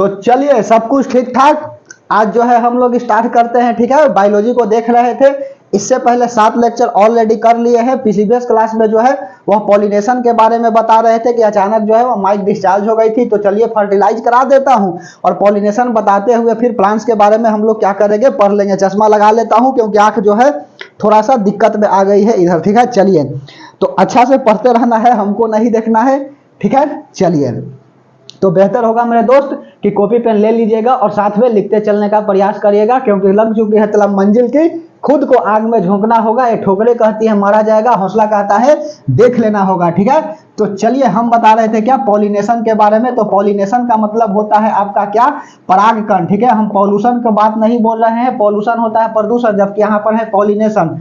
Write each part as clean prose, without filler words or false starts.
तो चलिए सब कुछ ठीक ठाक। आज जो है हम लोग स्टार्ट करते हैं, ठीक है। बायोलॉजी को देख रहे थे, इससे पहले 7 लेक्चर ऑलरेडी कर लिए हैं। प्रीवियस क्लास में जो है वह पॉलिनेशन के बारे में बता रहे थे कि अचानक जो है वो माइक डिस्चार्ज हो गई थी, तो चलिए फर्टिलाइज करा देता हूं और पॉलिनेशन बताते हुए फिर प्लांट्स के बारे में हम लोग क्या करेंगे, पढ़ लेंगे। चश्मा लगा लेता हूं क्योंकि आंख जो है थोड़ा सा दिक्कत में आ गई है इधर, ठीक है। चलिए, तो अच्छा से पढ़ते रहना है, हमको नहीं देखना है, ठीक है। चलिए, तो बेहतर होगा मेरे दोस्त कि कॉपी पेन ले लीजिएगा और साथ में लिखते चलने का प्रयास करिएगा, क्योंकि लग चुकी है तलब मंजिल की, खुद को आग में झोंकना होगा। ये ठोकरे कहती है मारा जाएगा, हौसला कहता है देख लेना होगा, ठीक है। तो चलिए, हम बता रहे थे क्या, पॉलिनेशन के बारे में। तो पॉलिनेशन का मतलब होता है आपका क्या, परागकण, ठीक है। हम पॉल्यूशन की बात नहीं बोल रहे हैं, पॉल्यूशन होता है प्रदूषण, जबकि यहाँ पर है पॉलिनेशन,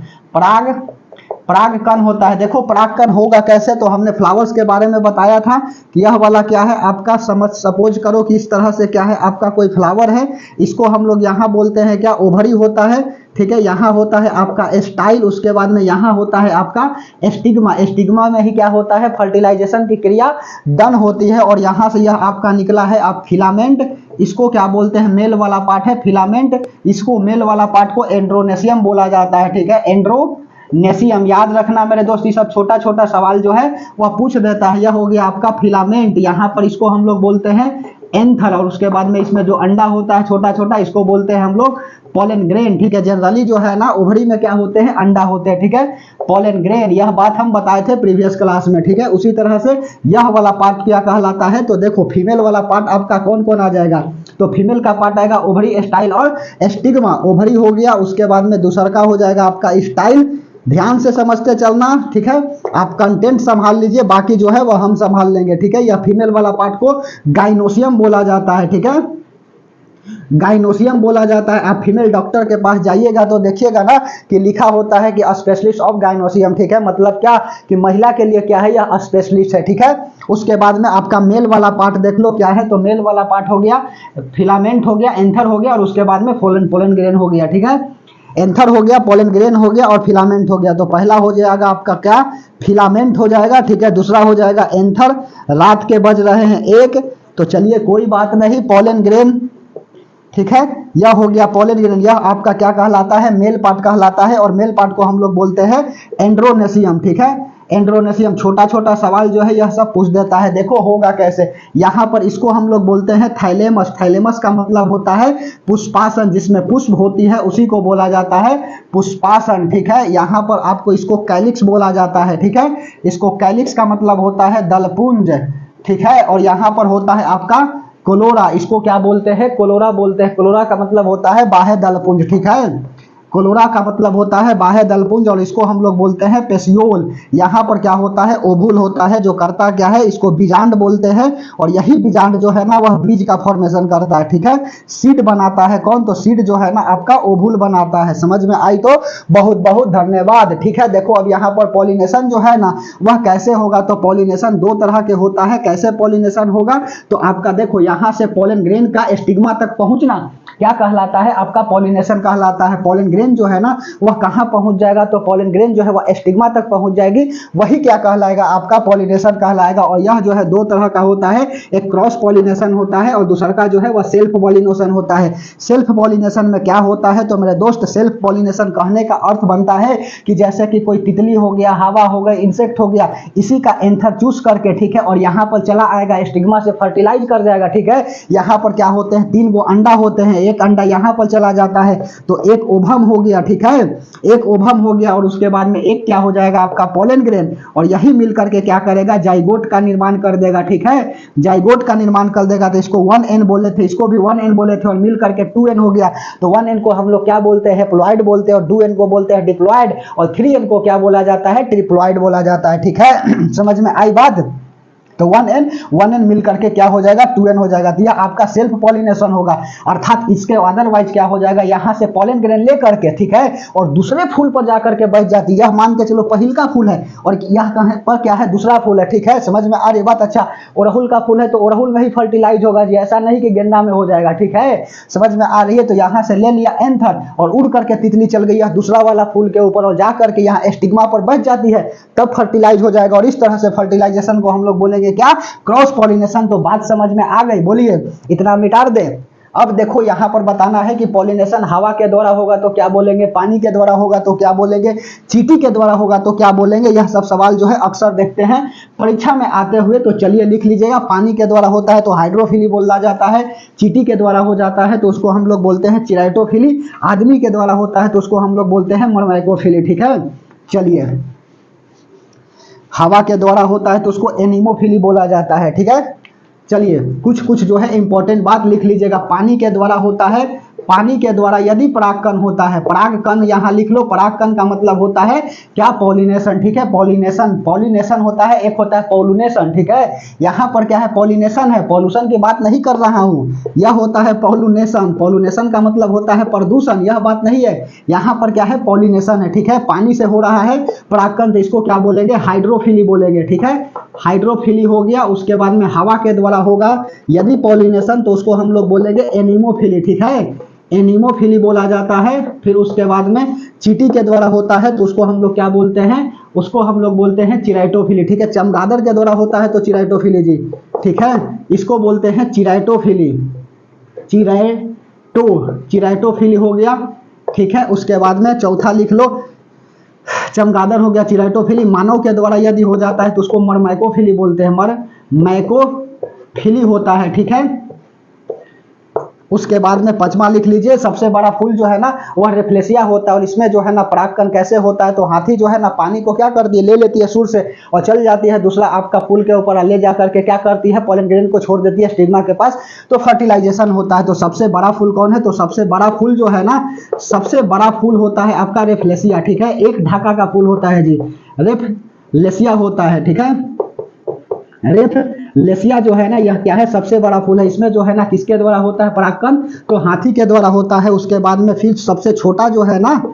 परागकण होता है। देखो परागकण होगा कैसे, तो हमने फ्लावर्स के बारे में बताया था कि यह वाला क्या है आपका, सपोज करो कि इस तरह से क्या है आपका कोई फ्लावर है, इसको हम लोग यहाँ बोलते हैं क्या, ओवरी होता है, ठीक है। यहाँ होता है आपका स्टाइल, उसके बाद में यहाँ होता है आपका स्टिग्मा। स्टिग्मा में ही क्या होता है, फर्टिलाइजेशन की क्रिया डन होती है, और यहाँ से यह आपका निकला है आप फिलामेंट, इसको क्या बोलते हैं, मेल वाला पार्ट है फिलामेंट, इसको मेल वाला पार्ट को एंड्रोनेशियम बोला जाता है, ठीक है। एंड्रोनेशियम याद रखना मेरे दोस्त, ये सब छोटा छोटा सवाल जो है वह पूछ देता है। यह हो गया आपका फिलामेंट, यहाँ पर इसको हम लोग बोलते हैं एंथर, और उसके बाद में इसमें जो अंडा होता है छोटा छोटा, इसको बोलते हैं हम लोग पोलन ग्रेन, ठीक है। जनरली जो है ना ओवरी में क्या होते हैं, अंडा होते हैं, ठीक है, पोलन ग्रेन। यह बात हम बताए थे प्रीवियस क्लास में, ठीक है। उसी तरह से यह वाला पार्ट क्या कहलाता है, तो देखो फीमेल वाला पार्ट आपका कौन कौन आ जाएगा, तो फीमेल का पार्ट आएगा ओवरी, स्टाइल और स्टिग्मा। ओवरी हो गया, उसके बाद में दूसरा का हो जाएगा आपका स्टाइल। ध्यान से समझते चलना, ठीक है। आप कंटेंट संभाल लीजिए, बाकी जो है वह हम संभाल लेंगे, ठीक है। यह फीमेल वाला पार्ट को गाइनोसियम बोला जाता है, ठीक है, गाइनोसियम बोला जाता है। आप फीमेल डॉक्टर के पास जाइएगा तो देखिएगा ना कि लिखा होता है कि स्पेशलिस्ट ऑफ गाइनोसियम, ठीक है। मतलब क्या कि महिला के लिए क्या है, यह स्पेशलिस्ट है, ठीक है। उसके बाद में आपका मेल वाला पार्ट देख लो क्या है, तो मेल वाला पार्ट हो गया फिलामेंट हो गया, एंथर हो गया, और उसके बाद में पोलन ग्रेन हो गया, ठीक है। एंथर हो गया, पोलन ग्रेन हो गया और फिलामेंट हो गया। तो पहला हो जाएगा आपका क्या, फिलामेंट हो जाएगा, ठीक है। दूसरा हो जाएगा एंथर। रात के बज रहे हैं 1, तो चलिए कोई बात नहीं, पोलन ग्रेन, ठीक है। यह हो गया पोलन ग्रेन, यह आपका क्या कहलाता है, मेल पार्ट कहलाता है, और मेल पार्ट को हम लोग बोलते हैं एंड्रोनेशियम, ठीक है। एंड्रोनेशियम, छोटा छोटा सवाल जो है यह सब पूछ देता है। देखो होगा कैसे, यहाँ पर इसको हम लोग बोलते हैं थाइलेमस। थाइलेमस का मतलब होता है पुष्पासन, जिसमें पुष्प होती है उसी को बोला जाता है पुष्पासन, ठीक है। यहाँ पर आपको इसको कैलिक्स बोला जाता है, ठीक है। इसको कैलिक्स का मतलब होता है दलपुंज, ठीक है। और यहाँ पर होता है आपका कोलोरा, इसको क्या बोलते हैं, कोलोरा बोलते हैं। कोलोरा का मतलब होता है बाह्य दलपुंज, ठीक है। कोलोरा का मतलब होता है बाह्य दलपुंज, और इसको हम लोग बोलते हैं पेसियोल। यहाँ पर क्या होता है, ओवुल होता है, जो करता क्या है, इसको बीजांड बोलते हैं, और यही बीजांड जो है ना वह बीज का फॉर्मेशन करता है, ठीक है। सीड बनाता है कौन, तो सीड जो है ना आपका ओवुल बनाता है। समझ में आई तो बहुत बहुत धन्यवाद, ठीक है। देखो अब यहाँ पर पॉलिनेशन जो है ना वह कैसे होगा, तो पॉलिनेशन 2 तरह के होता है। कैसे पॉलिनेशन होगा, तो आपका देखो यहाँ से पोलन ग्रेन का स्टिग्मा तक पहुंचना क्या कहलाता है, आपका पॉलिनेशन कहलाता है। पोलन ग्रेन जो है ना वह कहाँ पहुंच जाएगा, तो पोलन ग्रेन जो है वह स्टिग्मा तक पहुंच जाएगी, वही क्या कहलाएगा, आपका पॉलिनेशन कहलाएगा। और यह जो है 2 तरह का होता है, एक क्रॉस पॉलिनेशन होता है और दूसरा का जो है वह सेल्फ पॉलिनेशन होता है। सेल्फ पॉलिनेशन में क्या होता है, तो मेरे दोस्त सेल्फ पॉलिनेशन कहने का अर्थ बनता है कि जैसे कि कोई तितली हो गया, हवा हो गई, इंसेक्ट हो गया, इसी का एंथर चूस करके, ठीक है, और यहाँ पर चला आएगा, स्टिग्मा से फर्टिलाइज कर जाएगा, ठीक है। यहाँ पर क्या होते हैं, 3 गो अंडा होते हैं, एक अंडा यहाँ पर चला जाता है, तो एक ओवम हो गया, ठीक है, एक ओवम हो गया, और उसके बाद में एक क्या हो जाएगा आपका पोलन ग्रेन, और यही मिल करके क्या करेगा, जाइगोट का निर्माण कर देगा, ठीक है। जाइगोट का निर्माण कर देगा, तो इसको 1n बोले थे, इसको भी 1n बोले थे, और मिल करके 2n हो गया। तो 1n को हम लोग क्या बोलते हैं, हैप्लॉइड बोलते हैं, और 2n को बोलते हैं डिप्लॉइड, और 3n को क्या बोला जाता है, ट्रिप्लॉइड बोला जाता है, ठीक है। समझ में आई बात, तो 1n मिल करके क्या हो जाएगा, 2n हो जाएगा। तो यह आपका सेल्फ पॉलिनेशन होगा, अर्थात इसके अदरवाइज क्या हो जाएगा, यहाँ से पॉलन ग्रेन ले करके, ठीक है, और दूसरे फूल पर जाकर के बैठ जाती है। यह मान के चलो पहिल का फूल है और यह कहाँ पर क्या है, दूसरा फूल है, ठीक है। समझ में आ रही बात, अच्छा ओरहुल का फूल है तो ओरहुल में ही फर्टिलाइज होगा जी, ऐसा नहीं कि गेंदा में हो जाएगा, ठीक है। समझ में आ रही है, तो यहाँ से ले लिया एंथर और उड़ करके तितली चल गई है दूसरा वाला फूल के ऊपर, और जा करके यहाँ स्टिग्मा पर बैठ जाती है, तब फर्टिलाइज हो जाएगा। और इस तरह से फर्टिलाइजेशन को हम लोग बोलेंगे बोलेंगे क्या, क्रॉस पॉलिनेशन। तो बात समझ में आ गई, बोलिए इतना मिटा दे। अब देखो यहाँ पर बताना है कि पॉलिनेशन हवा के द्वारा होगा तो क्या बोलेंगे, पानी के द्वारा होगा तो क्या बोलेंगे, चींटी के द्वारा होगा तो क्या बोलेंगे। यह सब सवाल जो है अक्सर देखते हैं परीक्षा में आते हुए, तो चलिए लिख लीजिएगा। पानी के द्वारा होता है तो हाइड्रोफिली बोला जाता है, चींटी के द्वारा हो जाता है तो उसको हम लोग बोलते हैं चिराइटोफिली, आदमी के द्वारा होता है तो उसको हम लोग बोलते हैं मर्मैकोफिली। ठीक है, चलिए हवा के द्वारा होता है तो उसको एनीमोफिली बोला जाता है। ठीक है, चलिए कुछ कुछ जो है इंपॉर्टेंट बात लिख लीजिएगा। पानी के द्वारा होता है, पानी के द्वारा यदि परागकण होता है, परागकण यहाँ लिख लो, परागकण का मतलब होता है क्या, पॉलिनेशन। ठीक है, पॉलिनेशन, पॉलिनेशन होता है, एक होता है पॉलिनेशन। ठीक है, यहाँ पर क्या है, पॉलिनेशन है, पॉल्यूशन की बात नहीं कर रहा हूँ, यह होता है पॉलिनेशन। पॉलिनेशन का मतलब होता है प्रदूषण, यह बात नहीं है, यहाँ पर क्या है, पॉलिनेशन है। ठीक है, पानी से हो रहा है परागकण तो इसको क्या बोलेंगे, हाइड्रोफिली बोलेंगे। ठीक है, हाइड्रोफिली हो गया। उसके बाद में हवा के द्वारा होगा यदि पॉलिनेशन तो उसको हम लोग बोलेंगे एनीमोफिली। ठीक है, एनीमोफिली बोला जाता है। फिर उसके बाद में चींटी के द्वारा होता है तो उसको हम लोग क्या बोलते हैं, उसको हम लोग बोलते हैं चिराइटोफिली। ठीक है, चमगादड़ के द्वारा होता है तो चिराइटोफिली जी। ठीक है, इसको बोलते हैं चिराइटोफिली, चिराइटोफिली हो गया। ठीक है, उसके बाद में चौथा लिख लो, चमगादड़ हो गया चिराइटोफिली। मानव के द्वारा यदि हो जाता है तो उसको मर्मैकोफिली बोलते हैं, मर्मैकोफिली होता है। ठीक है, उसके बाद में पांचवा लिख लीजिए, सबसे बड़ा फूल जो है ना वह रेफ्लेसिया होता है, और इसमें जो है ना परागकण कैसे होता है, तो हाथी जो है ना पानी को क्या करती है, ले लेती है सूर से और चल जाती है दूसरा आपका फूल के ऊपर, ले जा करके क्या करती है, पोलन ग्रेन को छोड़ देती है स्टिग्मा के पास, तो फर्टिलाइजेशन होता है। तो सबसे बड़ा फूल कौन है, तो सबसे बड़ा फूल जो है ना, सबसे बड़ा फूल होता है आपका रेफ्लेसिया। ठीक है, एक ढाका का फूल होता है जी, रेफ्लेसिया होता है। ठीक है, रेफ्लेसिया जो है ना यह क्या है, सबसे बड़ा फूल है। इसमें जो है ना किसके द्वारा होता है परागकण, तो हाथी के द्वारा होता है। उसके बाद में फिर सबसे छोटा जो है ना,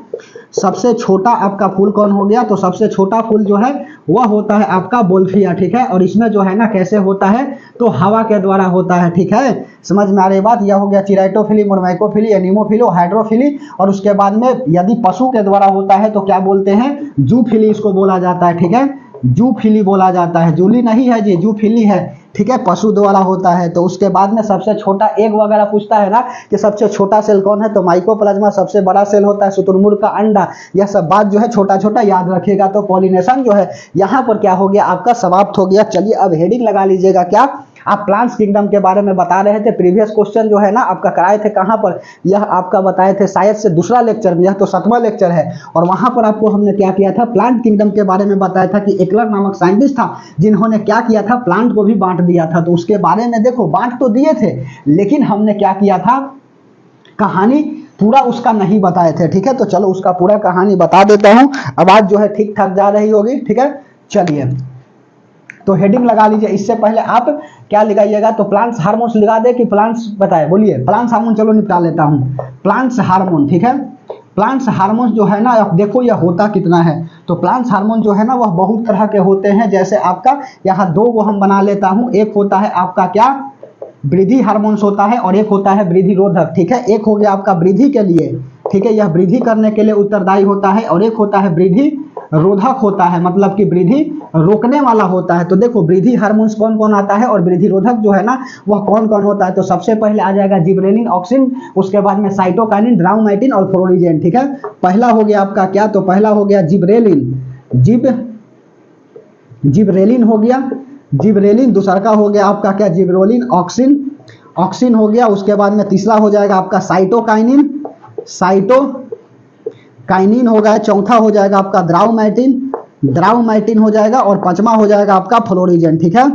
सबसे छोटा आपका फूल कौन हो गया, तो सबसे छोटा फूल जो है वह होता है आपका बोल्फिया। ठीक है, और इसमें जो है ना कैसे होता है, तो हवा के द्वारा होता है। ठीक है, समझ में आ रही बात। यह हो गया चिराइटोफिली, मर्मैकोफिली, एनीमोफिली, हाइड्रोफिली। और उसके बाद में यदि पशु के द्वारा होता है तो क्या बोलते हैं, जूफिली इसको बोला जाता है। ठीक है, जूफिली बोला जाता है, जूली नहीं है जी, जूफिली है। ठीक है, पशु द्वारा होता है। तो उसके बाद में सबसे छोटा एग वगैरह पूछता है ना कि सबसे छोटा सेल कौन है, तो माइकोप्लाज्मा। सबसे बड़ा सेल होता है शुतुरमुर्ग का अंडा। यह सब बात जो है छोटा छोटा याद रखिएगा। तो पॉलिनेशन जो है यहाँ पर क्या हो गया, आपका समाप्त हो गया। चलिए अब हेडिंग लगा लीजिएगा, क्या आप प्लांट्स किंगडम के बारे में बता रहे थे। प्रीवियस क्वेश्चन जो है ना आपका कराए थे कहाँ पर, यह आपका बताए थे शायद से दूसरा लेक्चर में, यह तो 7वां लेक्चर है। और वहां पर आपको हमने क्या किया था, प्लांट किंगडम के बारे में बताया था कि एकलर नामक साइंटिस्ट था जिन्होंने क्या किया था, प्लांट को भी बांट दिया था। तो उसके बारे में देखो, बांट तो दिए थे लेकिन हमने क्या किया था, कहानी पूरा उसका नहीं बताए थे। ठीक है, तो चलो उसका पूरा कहानी बता देता हूं। आवाज जो है ठीक ठाक जा रही होगी। ठीक है, चलिए तो हेडिंग लगा लीजिए। इससे पहले आप क्या लगाइएगा, तो प्लांट्स हार्मोन्स लगा दे कि प्लांट्स बताए, बोलिए प्लांट्स हार्मोन। चलो निपटा लेता हूं, प्लांट्स हार्मोन। ठीक है, प्लांट्स हार्मोन्स जो है ना, अब देखो यह होता कितना है। तो प्लांट्स हार्मोन जो है ना वह बहुत तरह के होते हैं। जैसे आपका यहाँ दो को हम बना लेता हूं, एक होता है आपका क्या, वृद्धि हार्मोन्स होता है, और एक होता है वृद्धि रोधक। ठीक है, एक हो गया आपका वृद्धि के लिए, ठीक है, यह वृद्धि करने के लिए उत्तरदायी होता है, और एक होता है वृद्धि रोधक होता है, मतलब कि वृद्धि रोकने वाला होता है। तो देखो वृद्धि हार्मोन्स कौन कौन आता है और वृद्धि रोधक जो है ना वह कौन कौन होता है। तो सबसे पहले आ जाएगा जिबरेलिन, ऑक्सिन, उसके बाद में साइटोकाइनिन, ड्राउमाइटिन और फ्लोरिजेन। ठीक है, पहला हो गया आपका क्या, तो पहला हो गया जिबरेलिन, जिबरेलिन हो गया, जिबरेलिन। दूसरा का हो गया आपका क्या, जिब्रोलिन, ऑक्सिन, ऑक्सिन हो गया। उसके बाद में तीसरा हो जाएगा आपका साइटोकाइनिन, साइटोकाइनिन हो गया। चौथा हो जाएगा आपका द्राउमाइटिन, द्राउमाइटिन हो जाएगा। और पांचवा हो जाएगा आपका फ्लोरिजेन। ठीक है,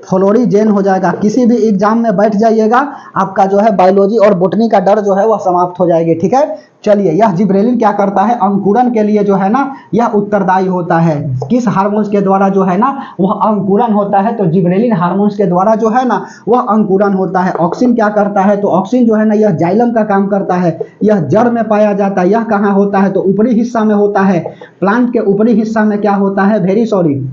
फ्लोरिजेन हो जाएगा। किसी भी एग्जाम में बैठ जाइएगा, आपका जो है बायोलॉजी और बोटनी का डर जो है वह समाप्त हो जाएगी। ठीक है, चलिए यह जिब्रेलिन क्या करता है, अंकुरन के लिए जो है ना यह उत्तरदायी होता है। किस हार्मोन्स के द्वारा जो है ना वह अंकुरन होता है, तो जिब्रेलिन हार्मोन्स के द्वारा जो है ना वह अंकुरन होता है। ऑक्सिन क्या करता है, तो ऑक्सिन जो है ना यह जाइलम का काम करता है, यह जड़ में पाया जाता है। यह कहाँ होता है, तो ऊपरी हिस्सा में होता है। प्लांट के ऊपरी हिस्सा में क्या होता है, वेरी सॉरी,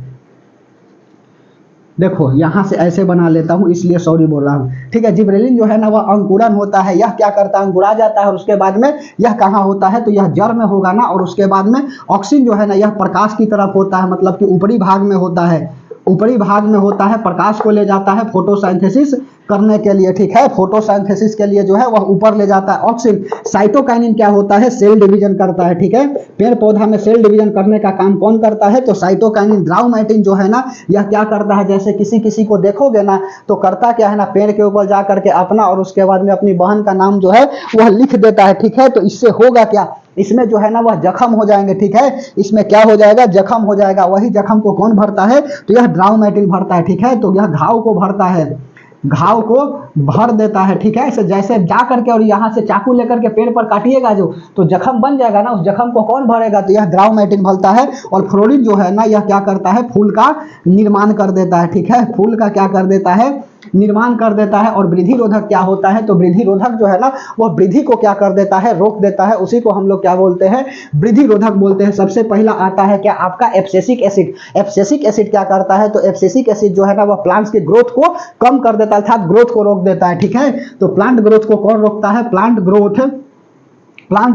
देखो यहां से ऐसे बना लेता हूं इसलिए सॉरी बोल रहा हूं। ठीक है, जिब्रेलिन जो है ना वह अंकुरन होता है। यह क्या करता है, अंकुरा जाता है, और उसके बाद में यह कहाँ होता है, तो यह जड़ में होगा ना। और उसके बाद में ऑक्सीजन जो है ना यह प्रकाश की तरफ होता है, मतलब कि ऊपरी भाग में होता है, ऊपरी भाग में होता है, प्रकाश को ले जाता है फोटोसिंथेसिस करने के लिए, ठीक है, फोटोसिंथेसिस के लिए जो है वह ऊपर ले जाता है ऑक्सीजन। साइटोकाइनिन क्या होता है, सेल डिवीजन करता है, ठीक है। पेड़ पौधा में सेल डिवीजन करने का काम कौन करता है, तो साइटोकाइनिन। ग्राउमेटिन जो है ना, यह क्या करता है, जैसे किसी किसी को देखोगे ना तो करता क्या है ना, पेड़ के ऊपर जा करके अपना और उसके बाद में अपनी बहन का नाम जो है वह लिख देता है, ठीक है। तो इससे होगा क्या, इसमें जो है ना वह जख्म हो जाएंगे, ठीक है। इसमें क्या हो जाएगा, जख्म हो जाएगा। वही जख्म को कौन भरता है, तो यह ग्राउमेटिन भरता है, ठीक है। तो यह घाव को भरता है, घाव को भर देता है, ठीक है। इसे जैसे जा करके और यहाँ से चाकू लेकर के पेड़ पर काटिएगा जो, तो जख्म बन जाएगा ना, उस जख्म को कौन भरेगा, तो यह ग्राउमेटिन भरता है। और फ्लोरीन जो है ना, यह क्या करता है, फूल का निर्माण कर देता है, ठीक है। फूल का क्या कर देता है, निर्माण कर देता है। और वृद्धि रोधक क्या होता है, तो वृद्धि रोधक जो है ना, वह वृद्धि को क्या कर देता है, रोक देता है। उसी को हम लोग क्या बोलते हैं, वृद्धि रोधक बोलते हैं। सबसे पहला आता है क्या, आपका एब्सिसिक एसिड। एब्सिसिक एसिड क्या करता है, तो एब्सिसिक एसिड जो है ना, वह प्लांट्स की ग्रोथ को कम कर देता है, अर्थात ग्रोथ को रोक देता है, ठीक है। तो प्लांट ग्रोथ को कौन रोकता है, प्लांट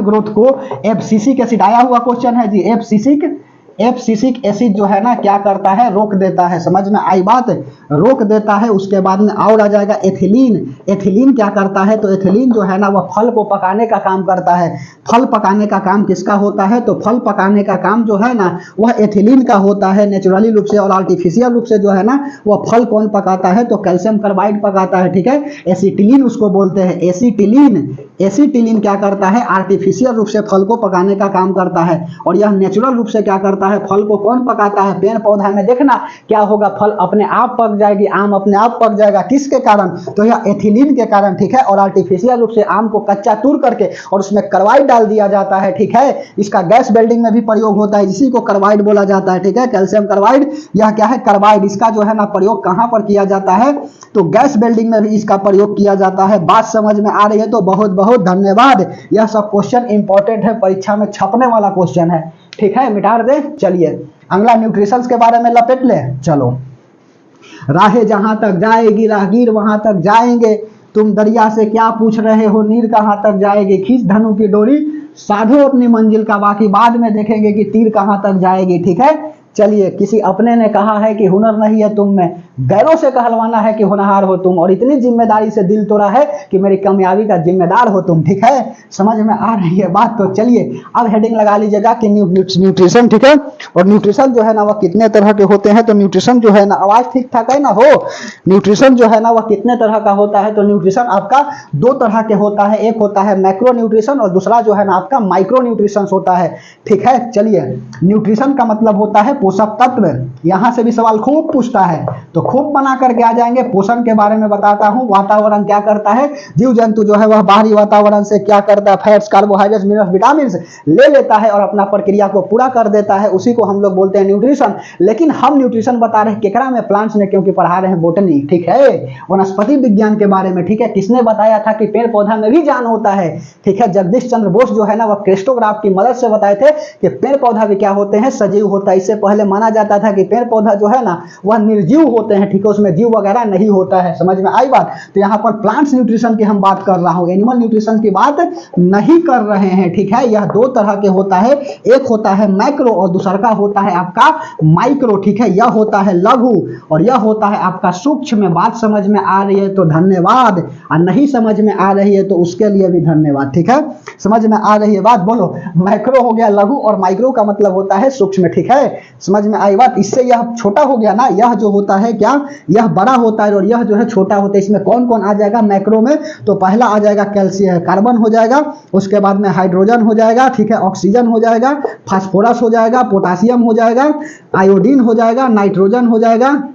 ग्रोथ को एब्सिसिक एसिड। आया हुआ क्वेश्चन है जी, एब्सिसिक एसिड जो है ना क्या करता है, रोक देता है। समझ में आई बात, रोक देता है। उसके बाद में और आ जाएगा एथिलीन। एथिलीन क्या करता है, तो एथिलीन जो है ना वह फल को पकाने का काम करता है। फल पकाने का काम किसका होता है, तो फल पकाने का काम जो है ना वह एथिलीन का होता है, नेचुरली रूप से। और आर्टिफिशियल रूप से जो है ना वह फल कौन पकाता है, तो कैल्शियम कार्बाइड पकाता है, ठीक है। एसिटिलीन उसको बोलते हैं, एसिटिलीन क्या करता है, आर्टिफिशियल रूप से फल को पकाने का काम करता है। और यह नेचुरल रूप से क्या करता है, फल को कौन पकाता है, पेड़ पौधा में। देखना क्या होगा, फल अपने आप पक जाएगी, आम अपने आप पक जाएगा। किसके कारण, तो यह एथिलीन के कारण, ठीक है। और आर्टिफिशियल रूप से आम को कच्चा तूर करके और उसमें कार्बाइड डाल दिया जाता है, ठीक है। इसका गैस बिल्डिंग में भी प्रयोग होता है, इसी को कार्बाइड बोला जाता है, ठीक है। कैल्शियम कार्बाइड, यह क्या है, कार्बाइड। इसका जो है ना प्रयोग कहां पर किया जाता है, तो गैस बिल्डिंग में भी इसका प्रयोग किया जाता है। बात समझ में आ रही है तो बहुत बहुत धन्यवाद। यह सब क्वेश्चन इंपॉर्टेंट है, परीक्षा में छपने वाला क्वेश्चन है, ठीक है। मिटा दे। चलिए अगला न्यूट्रिशन के बारे में लपेट ले। चलो, राहें जहां तक जाएगी राहगीर वहां तक जाएंगे, तुम दरिया से क्या पूछ रहे हो, नीर कहां तक जाएगी, खींच धनु की डोरी साधो अपनी मंजिल का, बाकी बाद में देखेंगे कि तीर कहां तक जाएगी, ठीक है। चलिए, किसी अपने ने कहा है कि हुनर नहीं है तुम में, गैरों से कहलवाना है कि होनहार हो तुम, और इतनी जिम्मेदारी से दिल तोड़ा है कि मेरी कामयाबी का जिम्मेदार हो तुम, ठीक है। समझ में आ रही है बात, तो चलिए अब हेडिंग लगा लीजिएगा कि न्यूट्रिशन, ठीक है। और न्यूट्रिशन जो है ना वह कितने तरह के होते हैं, तो न्यूट्रिशन जो है ना, आवाज ठीक ठाक है ना हो, न्यूट्रिशन जो है ना वह कितने तरह का होता है, तो न्यूट्रिशन आपका दो तरह के होता है। एक होता है मैक्रो न्यूट्रिशन और दूसरा जो है ना आपका माइक्रो न्यूट्रिशन होता है, ठीक है। चलिए, न्यूट्रिशन का मतलब होता है पोषक तत्व। यहां से भी सवाल खूब पूछता है, तो खूब बना करके आ जाएंगे। पोषण के बारे में बताता हूं, वातावरण क्या करता है, जीव जंतु जो है वह बाहरी वातावरण से क्या करता है, फैट्स, कार्बोहाइड्रेट्स, मिनरल्स, विटामिन ले लेता है और अपना प्रक्रिया को पूरा कर देता है, उसी को हम लोग बोलते हैं न्यूट्रिशन। लेकिन हम न्यूट्रिशन बता रहे हैं केकरा में, प्लांट्स में, क्योंकि पढ़ा रहे हैं बोटनी, ठीक है, वनस्पति विज्ञान के बारे में, ठीक है। किसने बताया था कि पेड़ पौधा में भी जान होता है, ठीक है। जगदीश चंद्र बोस जो है ना वह क्रिस्टोग्राफ की मदद से बताए थे कि पेड़ पौधा भी क्या होते हैं, सजीव होता है। इससे पहले माना जाता था कि पेड़ पौधा जो है ना वह निर्जीव होते हैं, ठीक है, उसमें जीव वगैरह नहीं होता है। समझ में आई बात, तो यहाँ पर प्लांट्स न्यूट्रिशन की हम बात कर रहा हूँ, एनिमल न्यूट्रिशन की बात नहीं कर रहे हैं, ठीक है। यह दो तरह के होता है, एक होता है मैक्रो और दूसरा का होता है आपका माइक्रो, ठीक है। यह होता है लघु और यह होता है आपका सूक्ष्म। बात समझ में आ रही है तो धन्यवाद, और नहीं समझ में आ रही है तो उसके लिए भी धन्यवाद, ठीक है। समझ में आ रही है बात, बोलो। मैक्रो हो गया लघु और माइक्रो का मतलब होता है सूक्ष्म, ठीक है। समझ में आई बात, इससे यह छोटा हो गया ना, यह जो होता है क्या, यह बड़ा होता है और यह जो है छोटा होता है। इसमें कौन कौन आ जाएगा मैक्रो में, तो पहला आ जाएगा कैल्शियम, कार्बन हो जाएगा, उसके बाद में हाइड्रोजन हो जाएगा, ठीक है, ऑक्सीजन हो जाएगा, फास्फोरस हो जाएगा, पोटासियम हो जाएगा, आयोडीन हो जाएगा, नाइट्रोजन हो जाएगा,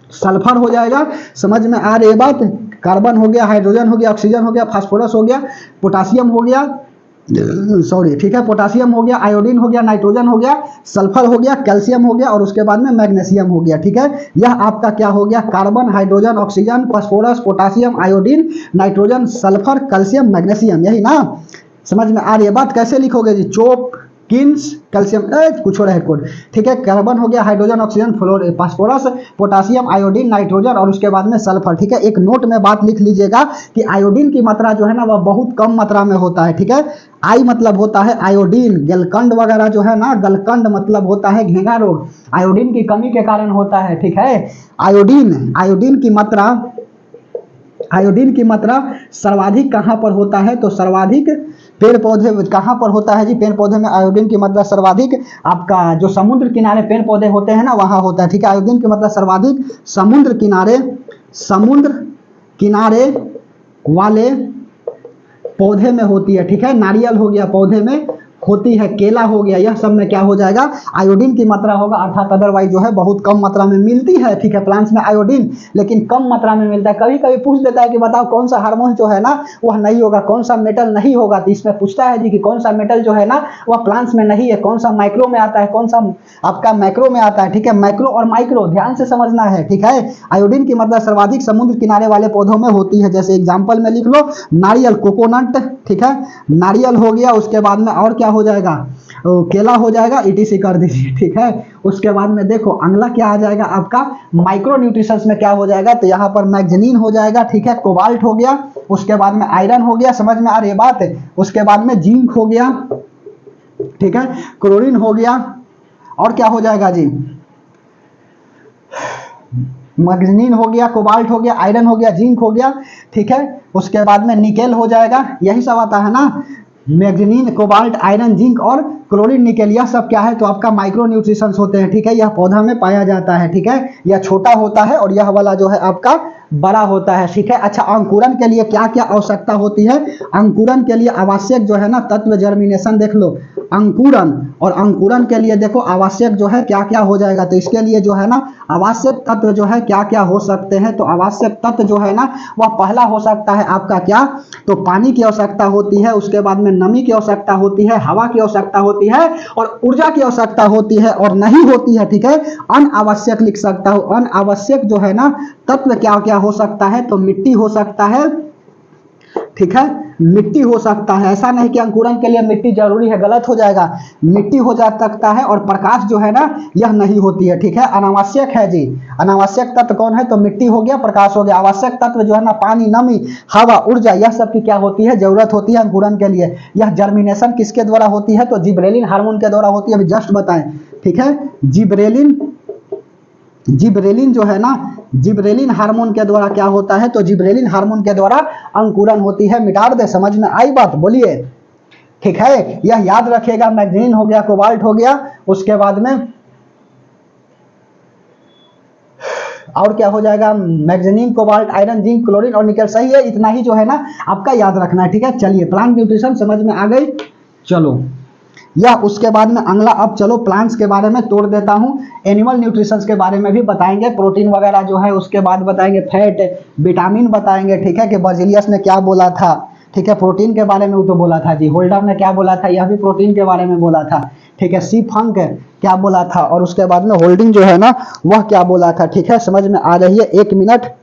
सल्फर हो जाएगा। समझ में आ रही है बात, कार्बन हो गया, हाइड्रोजन हो गया, ऑक्सीजन हो गया, फास्फोरस हो गया, पोटासियम हो गया, सॉरी, ठीक है, पोटासियम हो गया, आयोडीन हो गया, नाइट्रोजन हो गया, सल्फर हो गया, कैल्शियम हो गया और उसके बाद में मैग्नीशियम हो गया, ठीक है। यह आपका क्या हो गया, carbon, hydrogen, oxygen, phosphorus, potassium, iodine, nitrogen, sulphur, calcium, magnesium, यही ना। समझ में आ रही है बात, कैसे लिखोगे जी, चोप किन्स कैल्शियम कुछ और है कोड, ठीक है। कार्बन हो गया, hydrogen, oxygen, phosphorus, potassium, iodine, nitrogen और उसके बाद में सल्फर, ठीक है। एक नोट में बात लिख लीजिएगा कि आयोडीन की मात्रा जो है ना वह बहुत कम मात्रा में होता है, ठीक है। आई मतलब होता है आयोडीन, गलकंड वगैरह जो है ना, गलकंड मतलब होता है घेंगा रोग, आयोडीन की कमी के कारण होता है, ठीक है। आयोडीन की मात्रा सर्वाधिक कहाँ पर होता है, तो सर्वाधिक पेड़ पौधे कहाँ पर होता है जी, पेड़ पौधे में आयोडीन की मात्रा सर्वाधिक आपका जो समुद्र किनारे पेड़ पौधे होते हैं ना वहाँ होता है, ठीक है। आयोडीन की मात्रा सर्वाधिक समुद्र किनारे वाले पौधे में होती है, ठीक है। नारियल हो गया पौधे में होती है, केला हो गया, यह सब में क्या हो जाएगा, आयोडीन की मात्रा होगा, अर्थात अदरवाइज जो है बहुत कम मात्रा में मिलती है, ठीक है। प्लांट्स में आयोडीन लेकिन कम मात्रा में मिलता है। कभी कभी पूछ देता है कि बताओ कौन सा हार्मोन जो है ना वह नहीं होगा, कौन सा मेटल नहीं होगा, तो इसमें पूछता है जी कि कौन सा मेटल जो है ना वह प्लांट्स में नहीं है, कौन सा माइक्रो में आता है, कौन सा आपका मैक्रो में आता है, ठीक है। मैक्रो और माइक्रो ध्यान से समझना है, ठीक है। आयोडीन की मात्रा सर्वाधिक समुद्र किनारे वाले पौधों में होती है, जैसे एग्जाम्पल में लिख लो नारियल, कोकोनट, ठीक है, नारियल हो गया, उसके बाद में और क्या हो जाएगा, केला हो जाएगा, ईटीसी कर दीजिए, ठीक है। उसके बाद में देखो अगला क्या आ जाएगा आपका माइक्रो न्यूट्रिशंस में क्या हो जाएगा, तो यहाँ पर मैग्नीन हो जाएगा, ठीक है, कोबाल्ट हो गया, उसके बाद में आयरन हो गया, समझ में आ रही है बात है। उसके बाद में जिंक हो गया, ठीक है, क्लोरीन हो गया, और क्या हो जाएगा जी, मैग्नीन हो गया, कोबाल्ट हो गया, आयरन हो गया, जिंक हो गया, ठीक है। उसके बाद में निकेल हो जाएगा, यही सब आता है ना, मैग्नीन, कोबाल्ट, आयरन, जिंक और क्लोरीन, निकेल, यह सब क्या है, तो आपका माइक्रो न्यूट्रिशंस होते हैं, ठीक है। यह पौधा में पाया जाता है, ठीक है। यह छोटा होता है और यह वाला जो है आपका बड़ा होता है, ठीक है। अच्छा, अंकुरन के लिए क्या क्या आवश्यकता होती है, अंकुरन के लिए आवश्यक जो है ना तत्व, जर्मिनेशन देख लो, अंकुरन, और अंकुरन के लिए देखो आवश्यक जो है क्या क्या हो जाएगा, तो इसके लिए जो है ना आवश्यक तत्व जो है क्या क्या हो सकते हैं, तो आवश्यक तत्व जो है ना वह पहला हो सकता है आपका क्या, तो पानी की आवश्यकता होती है, उसके बाद में नमी की आवश्यकता होती है, हवा की आवश्यकता होती है और ऊर्जा की आवश्यकता होती है, और नहीं होती है, ठीक है। अनावश्यक लिख सकता हूं, अनावश्यक जो है ना तत्व क्या क्या हो सकता है, तो मिट्टी हो सकता है, ठीक है, मिट्टी हो सकता है, ऐसा नहीं कि अंकुरन के लिए मिट्टी जरूरी है, गलत हो जाएगा, मिट्टी हो जा सकता है, और प्रकाश जो है ना यह नहीं होती है, ठीक है। अनावश्यक है जी, अनावश्यक तत्व कौन है, तो मिट्टी हो गया, प्रकाश हो गया। आवश्यक तत्व जो है ना पानी, नमी, हवा, ऊर्जा, यह सब की क्या होती है, जरूरत होती है अंकुरन के लिए। यह जर्मिनेशन किसके द्वारा होती है, तो जिबरेलिन हार्मोन के द्वारा होती है, अभी जस्ट बताएं, ठीक है। जिबरेलिन जो है ना, जिबरेलिन हार्मोन के द्वारा क्या होता है, तो जिबरेलिन हार्मोन के द्वारा अंकुरन होती है। मिटा दे, समझ में आई बात, बोलिए, ठीक है। यह याद रखिएगा, मैग्नीन हो गया, कोबाल्ट हो गया, उसके बाद में और क्या हो जाएगा, मैग्नीन, कोबाल्ट, आयरन, जिंक, क्लोरीन और निकेल, सही है। इतना ही जो है ना आपका याद रखना है, ठीक है। चलिए, प्लांट न्यूट्रिशन समझ में आ गई, चलो या उसके बाद में अगला, अब चलो प्लांट्स के बारे में तोड़ देता हूं, एनिमल न्यूट्रिशंस के बारे में भी बताएंगे, प्रोटीन वगैरह जो है, उसके बाद बताएंगे फैट, विटामिन बताएंगे, ठीक है, कि बर्जीलियस ने क्या बोला था, ठीक है, प्रोटीन के बारे में वो तो बोला था जी, होल्डर ने क्या बोला था, यह भी प्रोटीन के बारे में बोला था, ठीक है, सी फंक क्या बोला था, और उसके बाद में होल्डिंग जो है ना वह क्या बोला था, ठीक है। समझ में आ रही है, एक मिनट,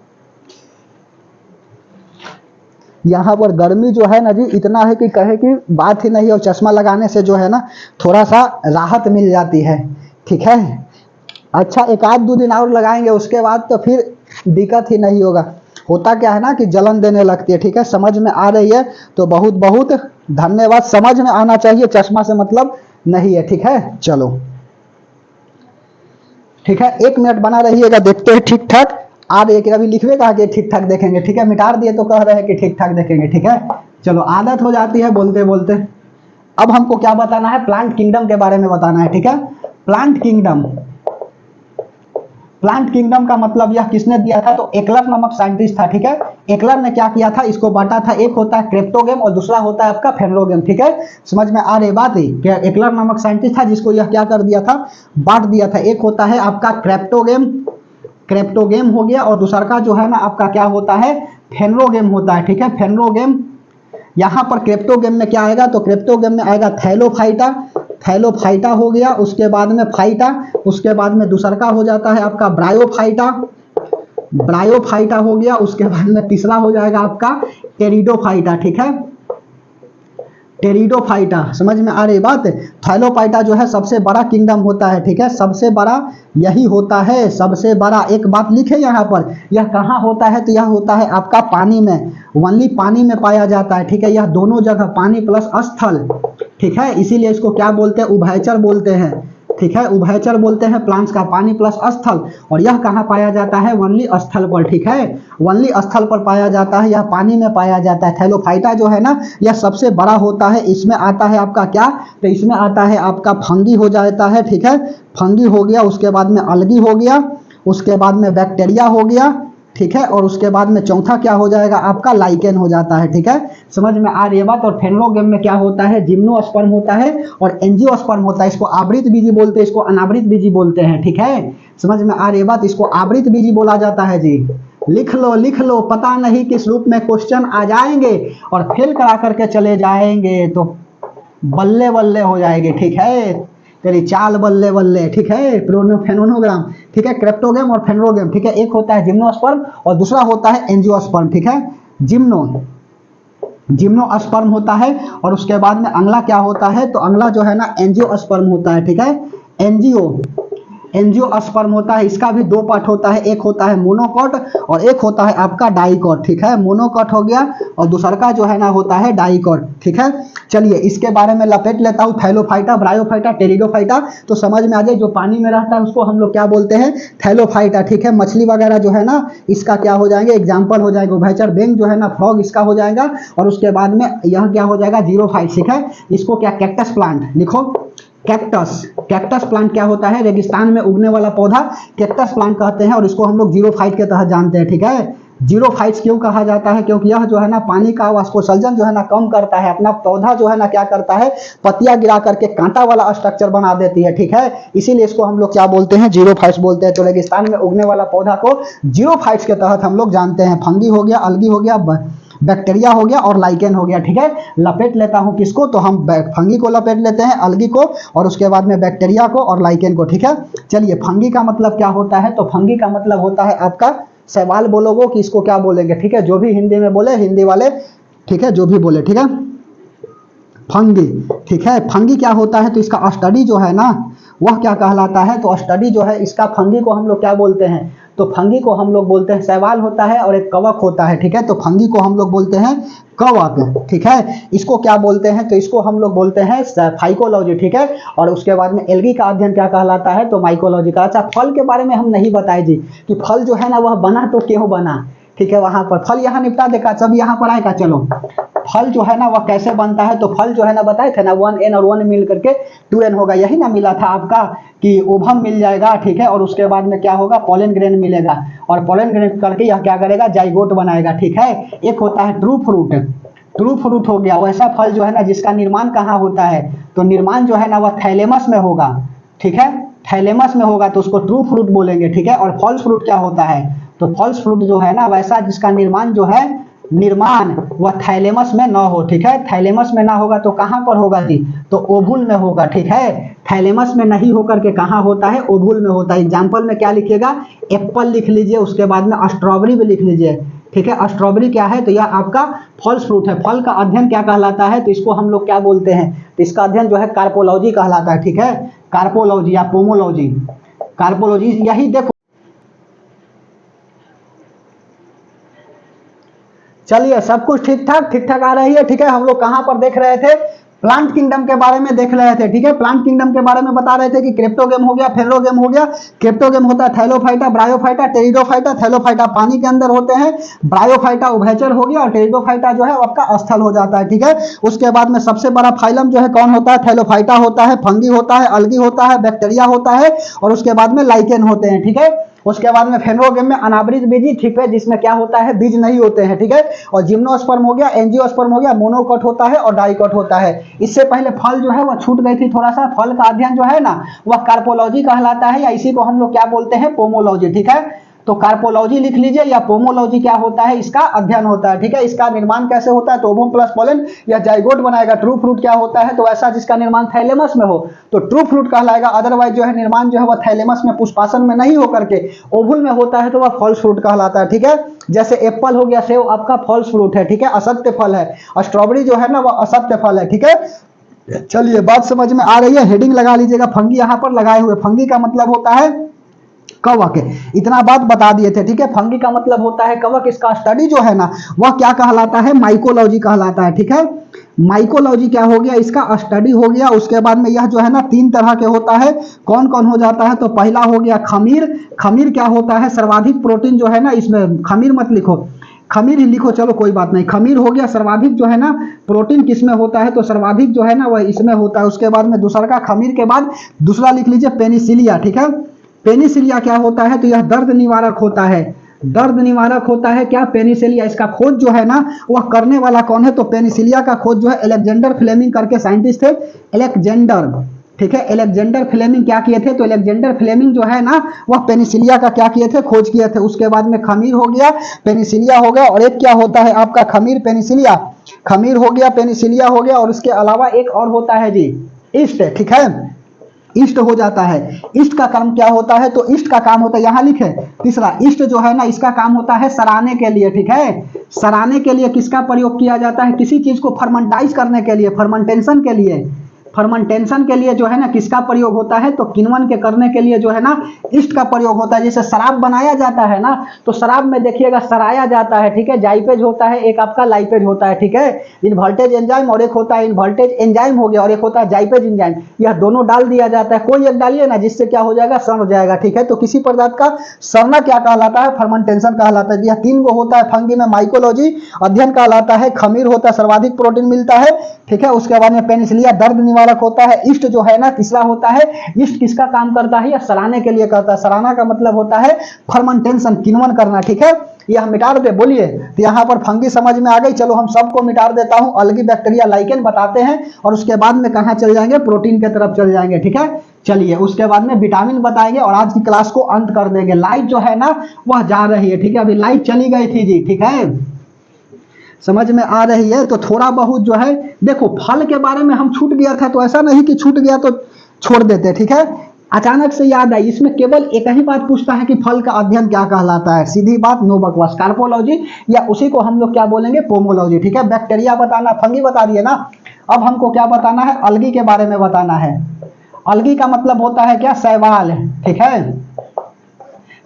यहाँ पर गर्मी जो है ना जी इतना है कि कहे कि बात ही नहीं, और चश्मा लगाने से जो है ना थोड़ा सा राहत मिल जाती है, ठीक है। अच्छा, एक आध दो दिन और लगाएंगे, उसके बाद तो फिर दिक्कत ही नहीं होगा। होता क्या है ना कि जलन देने लगती है, ठीक है। समझ में आ रही है तो बहुत बहुत धन्यवाद, समझ में आना चाहिए, चश्मा से मतलब नहीं है, ठीक है। चलो ठीक है, एक मिनट बना रहिएगा, देखते हैं ठीक ठाक आ रही है कि, अभी लिखवे कहा कि ठीक ठाक देखेंगे, ठीक है, मिटार दिए तो कह रहे हैं कि ठीक ठाक देखेंगे, ठीक है। चलो, आदत हो जाती है बोलते बोलते। अब हमको क्या बताना है, प्लांट किंगडम के बारे में बताना है, ठीक है। प्लांट किंगडम, प्लांट किंगडम का मतलब यह किसने दिया था, तो एकलर नामक साइंटिस्ट था, ठीक है। एकलर ने क्या किया था, इसको बांटा था, एक होता है क्रेप्टोगेम और दूसरा होता है आपका फेनलोगेम, ठीक है। समझ में आ रही बात है क्या, एकलर नामक साइंटिस्ट था जिसको यह क्या कर दिया था, बांट दिया था। एक होता है आपका क्रेप्टोगेम हो गया, और दूसरा का जो है ना आपका क्या होता है, फेनलोगेम होता है, ठीक है, फेनलोगेम। यहाँ पर क्रेप्टोगेम में क्या आएगा, तो क्रेप्टोगेम में आएगा थैलोफाइटा हो गया, उसके बाद में फाइटा, उसके बाद में दूसरा का हो जाता है आपका ब्रायोफाइटा हो गया, उसके बाद में तीसरा हो जाएगा आपका टेरिडोफाइटा, ठीक है। टेरिडोफाइटा, समझ में आ रही बात। थैलोफाइटा जो है सबसे बड़ा किंगडम होता है, ठीक है, सबसे बड़ा यही होता है, सबसे बड़ा। एक बात लिखे यहाँ पर, यह कहाँ होता है, तो यह होता है आपका पानी में, ओनली पानी में पाया जाता है, ठीक है, यह दोनों जगह पानी प्लस स्थल, ठीक है, इसीलिए इसको क्या बोलते हैं, उभयचर बोलते हैं, ठीक है, उभयचर बोलते हैं प्लांट्स का, पानी प्लस स्थल। और यह कहाँ पाया जाता है, ओनली स्थल पर, ठीक है, ओनली स्थल पर पाया जाता है, यह पानी में पाया जाता है। थैलोफाइटा जो है ना, यह सबसे बड़ा होता है। इसमें आता है आपका क्या, तो इसमें आता है आपका फंगी हो जाता है, ठीक है, फंगी हो गया, उसके बाद में अलगी हो गया, उसके बाद में बैक्टीरिया हो गया, ठीक है, और उसके बाद में चौथा क्या हो जाएगा आपका, लाइकेन हो जाता है, ठीक है, समझ में आ रही है बात। और फेनोलोगेम में क्या होता है, जिम्नोस्पर्म होता है और एंजियोस्पर्म होता है। इसको आवृत बीजी बोलते हैं, इसको अनावृत बीजी बोलते हैं, ठीक है, समझ में आ रही है बात। इसको आवृत बीजी बोला जाता है जी। लिख लो, पता नहीं किस रूप में क्वेश्चन आ जाएंगे और फेल करा करके चले जाएंगे तो बल्ले बल्ले हो जाएंगे, ठीक है, तेरी चाल बल्ले बल्ले, ठीक है। फेनोनोग्राम, ठीक है, क्रेप्टोगेम और फेनोलोगेम, ठीक है, एक होता है जिम्नोस्पर्म और दूसरा होता है एंजियोस्पर्म, ठीक है, जिम्नोस्पर्म होता है। और उसके बाद में अगला क्या होता है, तो अगला जो है ना एंजियोस्पर्म होता है, ठीक है, एंजियोस्पर्म होता है। इसका भी दो पार्ट होता है, एक होता है मोनोकॉट और एक होता है आपका डाइकॉट, ठीक है, मोनोकॉट हो गया और दूसरा का जो है ना होता है डाइकॉट, ठीक है। चलिए इसके बारे में लपेट लेता हूँ, थैलोफाइटा, ब्रायोफाइटा, टेरिडोफाइटा, तो समझ में आ जाए। जो पानी में रहता है उसको हम लोग क्या बोलते हैं, थैलोफाइटा, ठीक है। मछली वगैरह जो है ना इसका क्या हो जाएंगे, एग्जाम्पल हो जाएगा उभयचर, बैंक जो है ना फ्रॉग इसका हो जाएगा। और उसके बाद में यह क्या हो जाएगा, जीरोफाइट, ठीक है। इसको क्या, कैक्टस प्लांट लिखो, कैक्टस प्लांट क्या होता है, रेगिस्तान में उगने वाला पौधा कैक्टस प्लांट कहते हैं और इसको हम लोग जीरोफाइट के तहत जानते हैं, ठीक है। जीरोफाइट्स क्यों कहा जाता है, क्योंकि यह जो है ना पानी का वाष्पोत्सर्जन जो है ना कम करता है। अपना पौधा जो है ना क्या करता है, पत्तियां गिरा करके कांटा वाला स्ट्रक्चर बना देती है, ठीक है, इसीलिए इसको हम लोग क्या बोलते हैं, जीरोफाइट्स बोलते हैं। तो रेगिस्तान में उगने वाला पौधा को जीरोफाइट्स के तहत हम लोग जानते हैं। फंगी हो गया, अलगी हो गया, बैक्टीरिया हो गया और लाइकेन हो गया, ठीक है। लपेट लेता हूं किसको, तो हम फंगी को लपेट लेते हैं, अलगी को और उसके बाद में बैक्टीरिया को और लाइकेन को, ठीक है। चलिए फंगी का मतलब क्या होता है, तो फंगी का मतलब होता है आपका, सवाल बोलोगे कि इसको क्या बोलेंगे, ठीक है, जो भी हिंदी में बोले, हिंदी वाले, ठीक है, जो भी बोले, ठीक है, फंगी, ठीक है। फंगी क्या होता है, तो इसका स्टडी जो है ना वह क्या कहलाता है, तो स्टडी जो है इसका, फंगी को हम लोग क्या बोलते हैं, तो फंगी को हम लोग बोलते हैं, शैवाल होता है और एक कवक होता है, ठीक है, तो फंगी को हम लोग बोलते हैं कवक, ठीक है। इसको क्या बोलते हैं, तो इसको हम लोग बोलते हैं फाइकोलॉजी, ठीक है। और उसके बाद में एल्गी का अध्ययन क्या कहलाता है, तो माइकोलॉजी का। अच्छा फल के बारे में हम नहीं बताए जी, कि फल जो है ना वह बना तो क्यों बना, ठीक है, वहां पर फल यहाँ निपटा देखा, सब यहाँ पर आएगा। चलो फल जो है ना वह कैसे बनता है, तो फल जो है ना बताए थे ना 1n और 1 मिल करके 2n होगा, यही ना मिला था आपका कि ओभम मिल जाएगा, ठीक है, और उसके बाद में क्या होगा, पोलन ग्रेन मिलेगा और पोलन ग्रेन करके यह क्या करेगा, जाइगोट बनाएगा, ठीक है। एक होता है ट्रू फ्रूट हो गया वैसा फल जो है ना जिसका निर्माण कहाँ होता है, तो निर्माण जो है ना वह थैलेमस में होगा, ठीक है, थैलेमस में होगा तो उसको ट्रू फ्रूट बोलेंगे, ठीक है। और फॉल्स फ्रूट क्या होता है, तो फॉल्स फ्रूट जो है ना वैसा जिसका निर्माण जो है, निर्माण वह थैलेमस में ना हो, ठीक है, थैलेमस में ना होगा तो कहां पर होगा जी, तो ओवुल में होगा, ठीक है। थैलेमस में नहीं होकर के कहां होता है, ओवुल में होता है। एग्जाम्पल में क्या लिखिएगा, एप्पल लिख लीजिए, उसके बाद में स्ट्रॉबेरी भी लिख लीजिए, ठीक है। स्ट्रॉबेरी क्या है, तो यह आपका फॉल्स फ्रूट है। फल का अध्ययन क्या कहलाता है, तो इसको हम लोग क्या बोलते हैं, तो इसका अध्ययन जो है कार्पोलॉजी कहलाता है, ठीक है, कार्पोलॉजी या पोमोलॉजी, कार्पोलॉजी। यही देखो, चलिए सब कुछ ठीक ठाक आ रही है, ठीक है। हम लोग कहां पर देख रहे थे, प्लांट किंगडम के बारे में देख रहे थे, ठीक है। प्लांट किंगडम के बारे में बता रहे थे कि क्रेप्टोगेम हो गया, फेनोलोगेम हो गया। क्रेप्टोगेम होता है थैलोफाइटा, ब्रायोफाइटा, टेरिडोफाइटा। थैलोफाइटा पानी के अंदर होते हैं, ब्रायोफाइटा उभयचर हो गया और टेरिडोफाइटा जो है आपका स्थल हो जाता है, ठीक है। उसके बाद में सबसे बड़ा फाइलम जो है कौन होता है, थैलोफाइटा होता है, फंगी होता है, अलगी होता है, बैक्टीरिया होता है और उसके बाद में लाइकेन होते हैं, ठीक है। उसके बाद में फेनोलोगेम में अनावृत बीजी, ठीक है, जिसमें क्या होता है, बीज नहीं होते हैं, ठीक है। और जिम्नोस्पर्म हो गया, एंजियोस्पर्म हो गया, मोनोकॉट होता है और डाइकॉट होता है। इससे पहले फल जो है वह छूट गई थी थोड़ा सा, फल का अध्ययन जो है ना वह कार्पोलॉजी कहलाता है, या इसी को हम लोग क्या बोलते हैं, पोमोलॉजी, ठीक है। तो कार्पोलॉजी लिख लीजिए, या पोमोलॉजी क्या होता है, इसका अध्ययन होता है, ठीक है। इसका निर्माण कैसे होता है, तो ओवम प्लस पोलन या जाइगोट बनाएगा। ट्रू फ्रूट क्या होता है, तो ऐसा जिसका निर्माण थैलेमस में हो तो ट्रू फ्रूट कहलाएगा। अदरवाइज जो है निर्माण जो है वह थैलेमस में पुष्पासन में नहीं होकर के ओवुल में होता है तो वह फॉल्स फ्रूट कहलाता है, ठीक है। जैसे एप्पल हो गया, सेव आपका फॉल्स फ्रूट है, ठीक है, असत्य फल है। और स्ट्रॉबेरी जो है ना वह असत्य फल है, ठीक है। चलिए बात समझ में आ रही है, हेडिंग लगा लीजिएगा, फंगी यहाँ पर लगाए हुए। फंगी का मतलब होता है कवक, इतना बात बता दिए थे, ठीक है। फंगी का मतलब होता है कवक। इसका स्टडी जो है ना वह क्या कहलाता है, माइकोलॉजी कहलाता है, ठीक है। माइकोलॉजी क्या हो गया, इसका स्टडी हो गया। उसके बाद में यह जो है ना 3 तरह के होता है। कौन कौन हो जाता है, तो पहला हो गया खमीर। खमीर क्या होता है, सर्वाधिक प्रोटीन जो है ना इसमें, खमीर मत लिखो, खमीर ही लिखो, चलो कोई बात नहीं। खमीर हो गया, सर्वाधिक जो है ना प्रोटीन किसमें होता है, तो सर्वाधिक जो है ना वह इसमें होता है। उसके बाद में दूसरा का खमीर के बाद दूसरा लिख लीजिए पेनिसिलिया, ठीक है। पेनिसिलिया क्या होता है, तो यह दर्द निवारक होता है। दर्द निवारक होता है क्या, पेनिसिलिया। इसका खोज जो है ना वह करने वाला कौन है, तो पेनिसिलिया का खोज जो है अलेक्जेंडर फ्लेमिंग करके साइंटिस्ट थे, अलेक्जेंडर, ठीक है। अलेक्जेंडर फ्लेमिंग क्या किए थे, तो अलेक्जेंडर फ्लेमिंग जो है ना वह पेनिसिलिया का क्या किए थे, खोज किए थे। उसके बाद में खमीर हो गया, पेनिसिलिया हो गया, और एक क्या होता है आपका खमीर पेनिसिलिया, खमीर हो गया, पेनिसिलिया हो गया, और उसके अलावा एक और होता है जी ईस्ट, ठीक है। ईस्ट हो जाता है। ईस्ट का काम क्या होता है, तो ईस्ट का काम होता है, यहां लिखे तीसरा, ईस्ट जो है ना इसका काम होता है सराने के लिए, ठीक है। सराने के लिए किसका प्रयोग किया जाता है, किसी चीज को फर्मेंटाइज करने के लिए, फर्मेंटेशन के लिए, फर्मेंटेशन के लिए जो है ना किसका प्रयोग होता है, तो किण्वन के करने के लिए जो है ना ईस्ट का प्रयोग होता है। जैसे शराब बनाया जाता है ना, तो शराब में देखिएगा सराया जाता है, ठीक है। जाइपेज होता है, एक आपका लाइपेज होता है, ठीक है। इनवर्टेज एंजाइम और एक होता है इनवर्टेज एंजाइम हो गया, और एक होता है जाइपेज एंजाइम। यह दोनों डाल दिया जाता है, कोई एक डालिए ना, जिससे क्या हो जाएगा, सड़ हो जाएगा, ठीक है। तो किसी पदार्थ का सड़ना क्या कहलाता है, फर्मेंटेशन कहलाता है। यह 3 गो होता है फंगी में। माइकोलॉजी अध्ययन कहलाता है, खमीर होता है, सर्वाधिक प्रोटीन मिलता है, ठीक है। उसके बाद में पेनिसिलिया दर्द निवारक होता है। ईस्ट जो है ना तीसरा होता है। ईस्ट किसका काम करता है, या सराने के लिए करता है। सराना का मतलब होता है फर्मेंटेशन, किण्वन करना, ठीक है। यह मिटा दे, बोलिए। तो यहाँ पर फंगी समझ में आ गई। चलो हम सबको मिटा देता हूं। अलगी, बैक्टीरिया, लाइकेन बताते हैं, और उसके बाद में कहां चल जाएंगे, प्रोटीन की तरफ चल जाएंगे, ठीक है। चलिए उसके बाद में विटामिन बताएंगे, और आज की क्लास को अंत कर देंगे। लाइट जो है ना वह जा रही है, ठीक है। अभी लाइट चली गई थी जी, ठीक है, समझ में आ रही है। तो थोड़ा बहुत जो है देखो, फल के बारे में हम छूट गया था, तो ऐसा नहीं कि छूट गया तो छोड़ देते, ठीक है। अचानक से याद आई, इसमें केवल एक ही बात पूछता है कि फल का अध्ययन क्या कहलाता है। सीधी बात, नो बकवास। कार्पोलॉजी या उसी को हम लोग क्या बोलेंगे, पोमोलॉजी, ठीक है। बैक्टीरिया बताना, फंगी बता दिए ना। अब हमको क्या बताना है, अलगी के बारे में बताना है। अलगी का मतलब होता है क्या, शैवाल, ठीक है।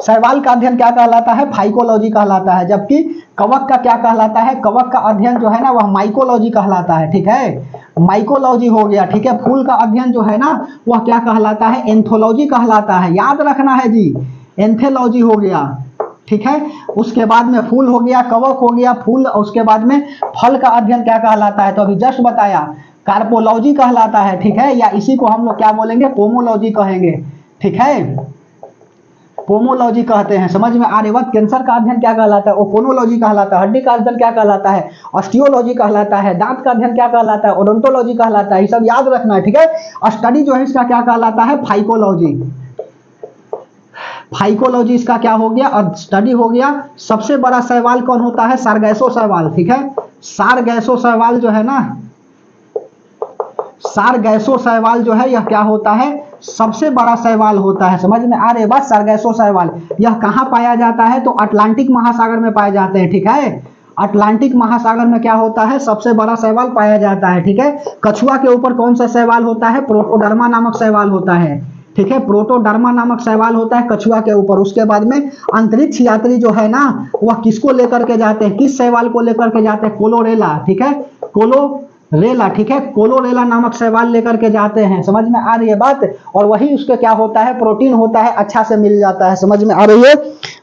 शैवाल का अध्ययन क्या कहलाता है, फाइकोलॉजी कहलाता है। जबकि कवक का क्या कहलाता है, कवक का अध्ययन जो है ना वह माइकोलॉजी कहलाता है, ठीक है। माइकोलॉजी हो गया, ठीक है। फूल का अध्ययन जो है ना वह क्या कहलाता है, एंथोलॉजी कहलाता है। याद रखना है जी, एंथोलॉजी हो गया, ठीक है। उसके बाद में फूल हो गया, कवक हो गया, फूल। उसके बाद में फल का अध्ययन क्या कहलाता है, तो अभी जस्ट बताया, कार्पोलॉजी कहलाता है, ठीक है। या इसी को हम लोग क्या बोलेंगे, पोमोलॉजी कहेंगे, ठीक है। पोमोलॉजी कहते हैं, समझ में आ रही बात। कैंसर का अध्ययन क्या कहलाता है, ओकोनोलॉजी कहलाता है। हड्डी का अध्ययन क्या कहलाता है, ऑस्टियोलॉजी कहलाता है। दांत का अध्ययन क्या कहलाता है, ओडोंटोलॉजी कहलाता है। ये सब याद रखना है, ठीक है। स्टडी जो है इसका क्या कहलाता है, फाइकोलॉजी। फाइकोलॉजी इसका क्या हो गया, और स्टडी हो गया। सबसे बड़ा शैवाल कौन होता है, सारगैसो शैवाल, ठीक है। सारगैसो शैवाल जो है ना, सारगैसो शैवाल जो है यह क्या होता है, सबसे बड़ा शैवाल होता है। समझ में आ रही बात। सारगैसो शैवाल यह कहां पाया जाता है, तो अटलांटिक महासागर में पाए जाते हैं, ठीक है। अटलांटिक महासागर में क्या होता है, सबसे बड़ा शैवाल पाया जाता है, ठीक है। कछुआ के ऊपर कौन सा शैवाल होता है, प्रोटोडर्मा नामक शैवाल होता है, ठीक है। प्रोटोडर्मा नामक शैवाल होता है कछुआ के ऊपर। उसके बाद में अंतरिक्ष यात्री जो है ना वह किसको लेकर के जाते हैं, किस शैवाल को लेकर के जाते हैं, कोलोरेला, ठीक है। कोलोरेला, ठीक है। कोलोरेला नामक शैवाल लेकर के जाते हैं। समझ में आ रही है बात। और वही उसके क्या होता है, प्रोटीन होता है, अच्छा से मिल जाता है। समझ में आ रही है,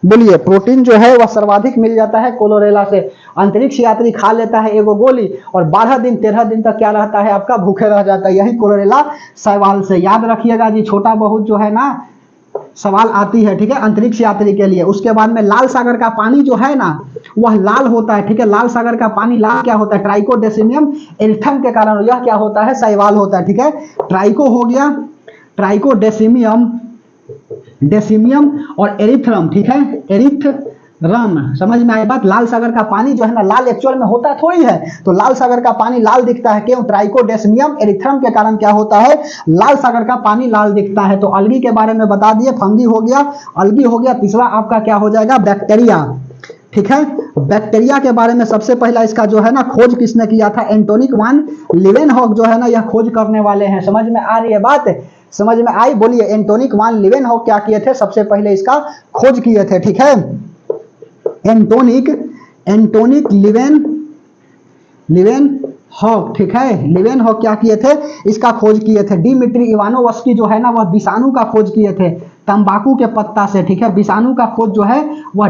बोलिए। प्रोटीन जो है वह सर्वाधिक मिल जाता है कोलोरेला से। अंतरिक्ष यात्री खा लेता है एगो गोली, और 12 दिन 13 दिन तक क्या रहता है, आपका भूखे रह जाता है, यही कोलोरेला शैवाल से। याद रखिएगा जी, छोटा बहुत जो है ना सवाल आती है, ठीक है, अंतरिक्ष यात्री के लिए। उसके बाद में लाल सागर का पानी जो है ना वह लाल होता है, ठीक है। लाल सागर का पानी लाल क्या होता है, ट्राइकोडेसिमियम एल्थम के कारण यह क्या होता है, शैवाल होता है, ठीक है। ट्राइको हो गया, ट्राइकोडेसिमियम डेसिमियम और एरिथ्रम, ठीक है, एरिथ्रम, समझ में आई बात। लाल सागर का पानी जो है ना लाल एक्चुअल में होता थोड़ी है, तो लाल सागर का पानी लाल दिखता है क्यों? ट्राइकोडेस्मियम एरिथ्रम के कारण क्या होता है? लाल सागर का पानी लाल दिखता है। तो अलगी के बारे में बता दिए, फंगी हो गया, अलगी हो गया। तीसरा आपका क्या हो जाएगा? बैक्टीरिया, ठीक है। बैक्टीरिया के बारे में सबसे पहला इसका जो है ना खोज किसने किया था? एंटोनिक वान लीवेनहॉक जो है ना यह खोज करने वाले हैं। समझ में आ रही है बात? समझ में आई? बोलिए, एंटोनिक वान लीवेनहॉक क्या किए थे? सबसे पहले इसका खोज किए थे, ठीक है। एंटोनिक लीवेनहॉक, ठीक है, लीवेनहॉक क्या किए थे? इसका खोज किए थे। डिमिट्री इवानोव्स्की जो है ना वह विषाणु का खोज किए थे तंबाकू के पत्ता से, ठीक है। विषाणु का खोज जो है वह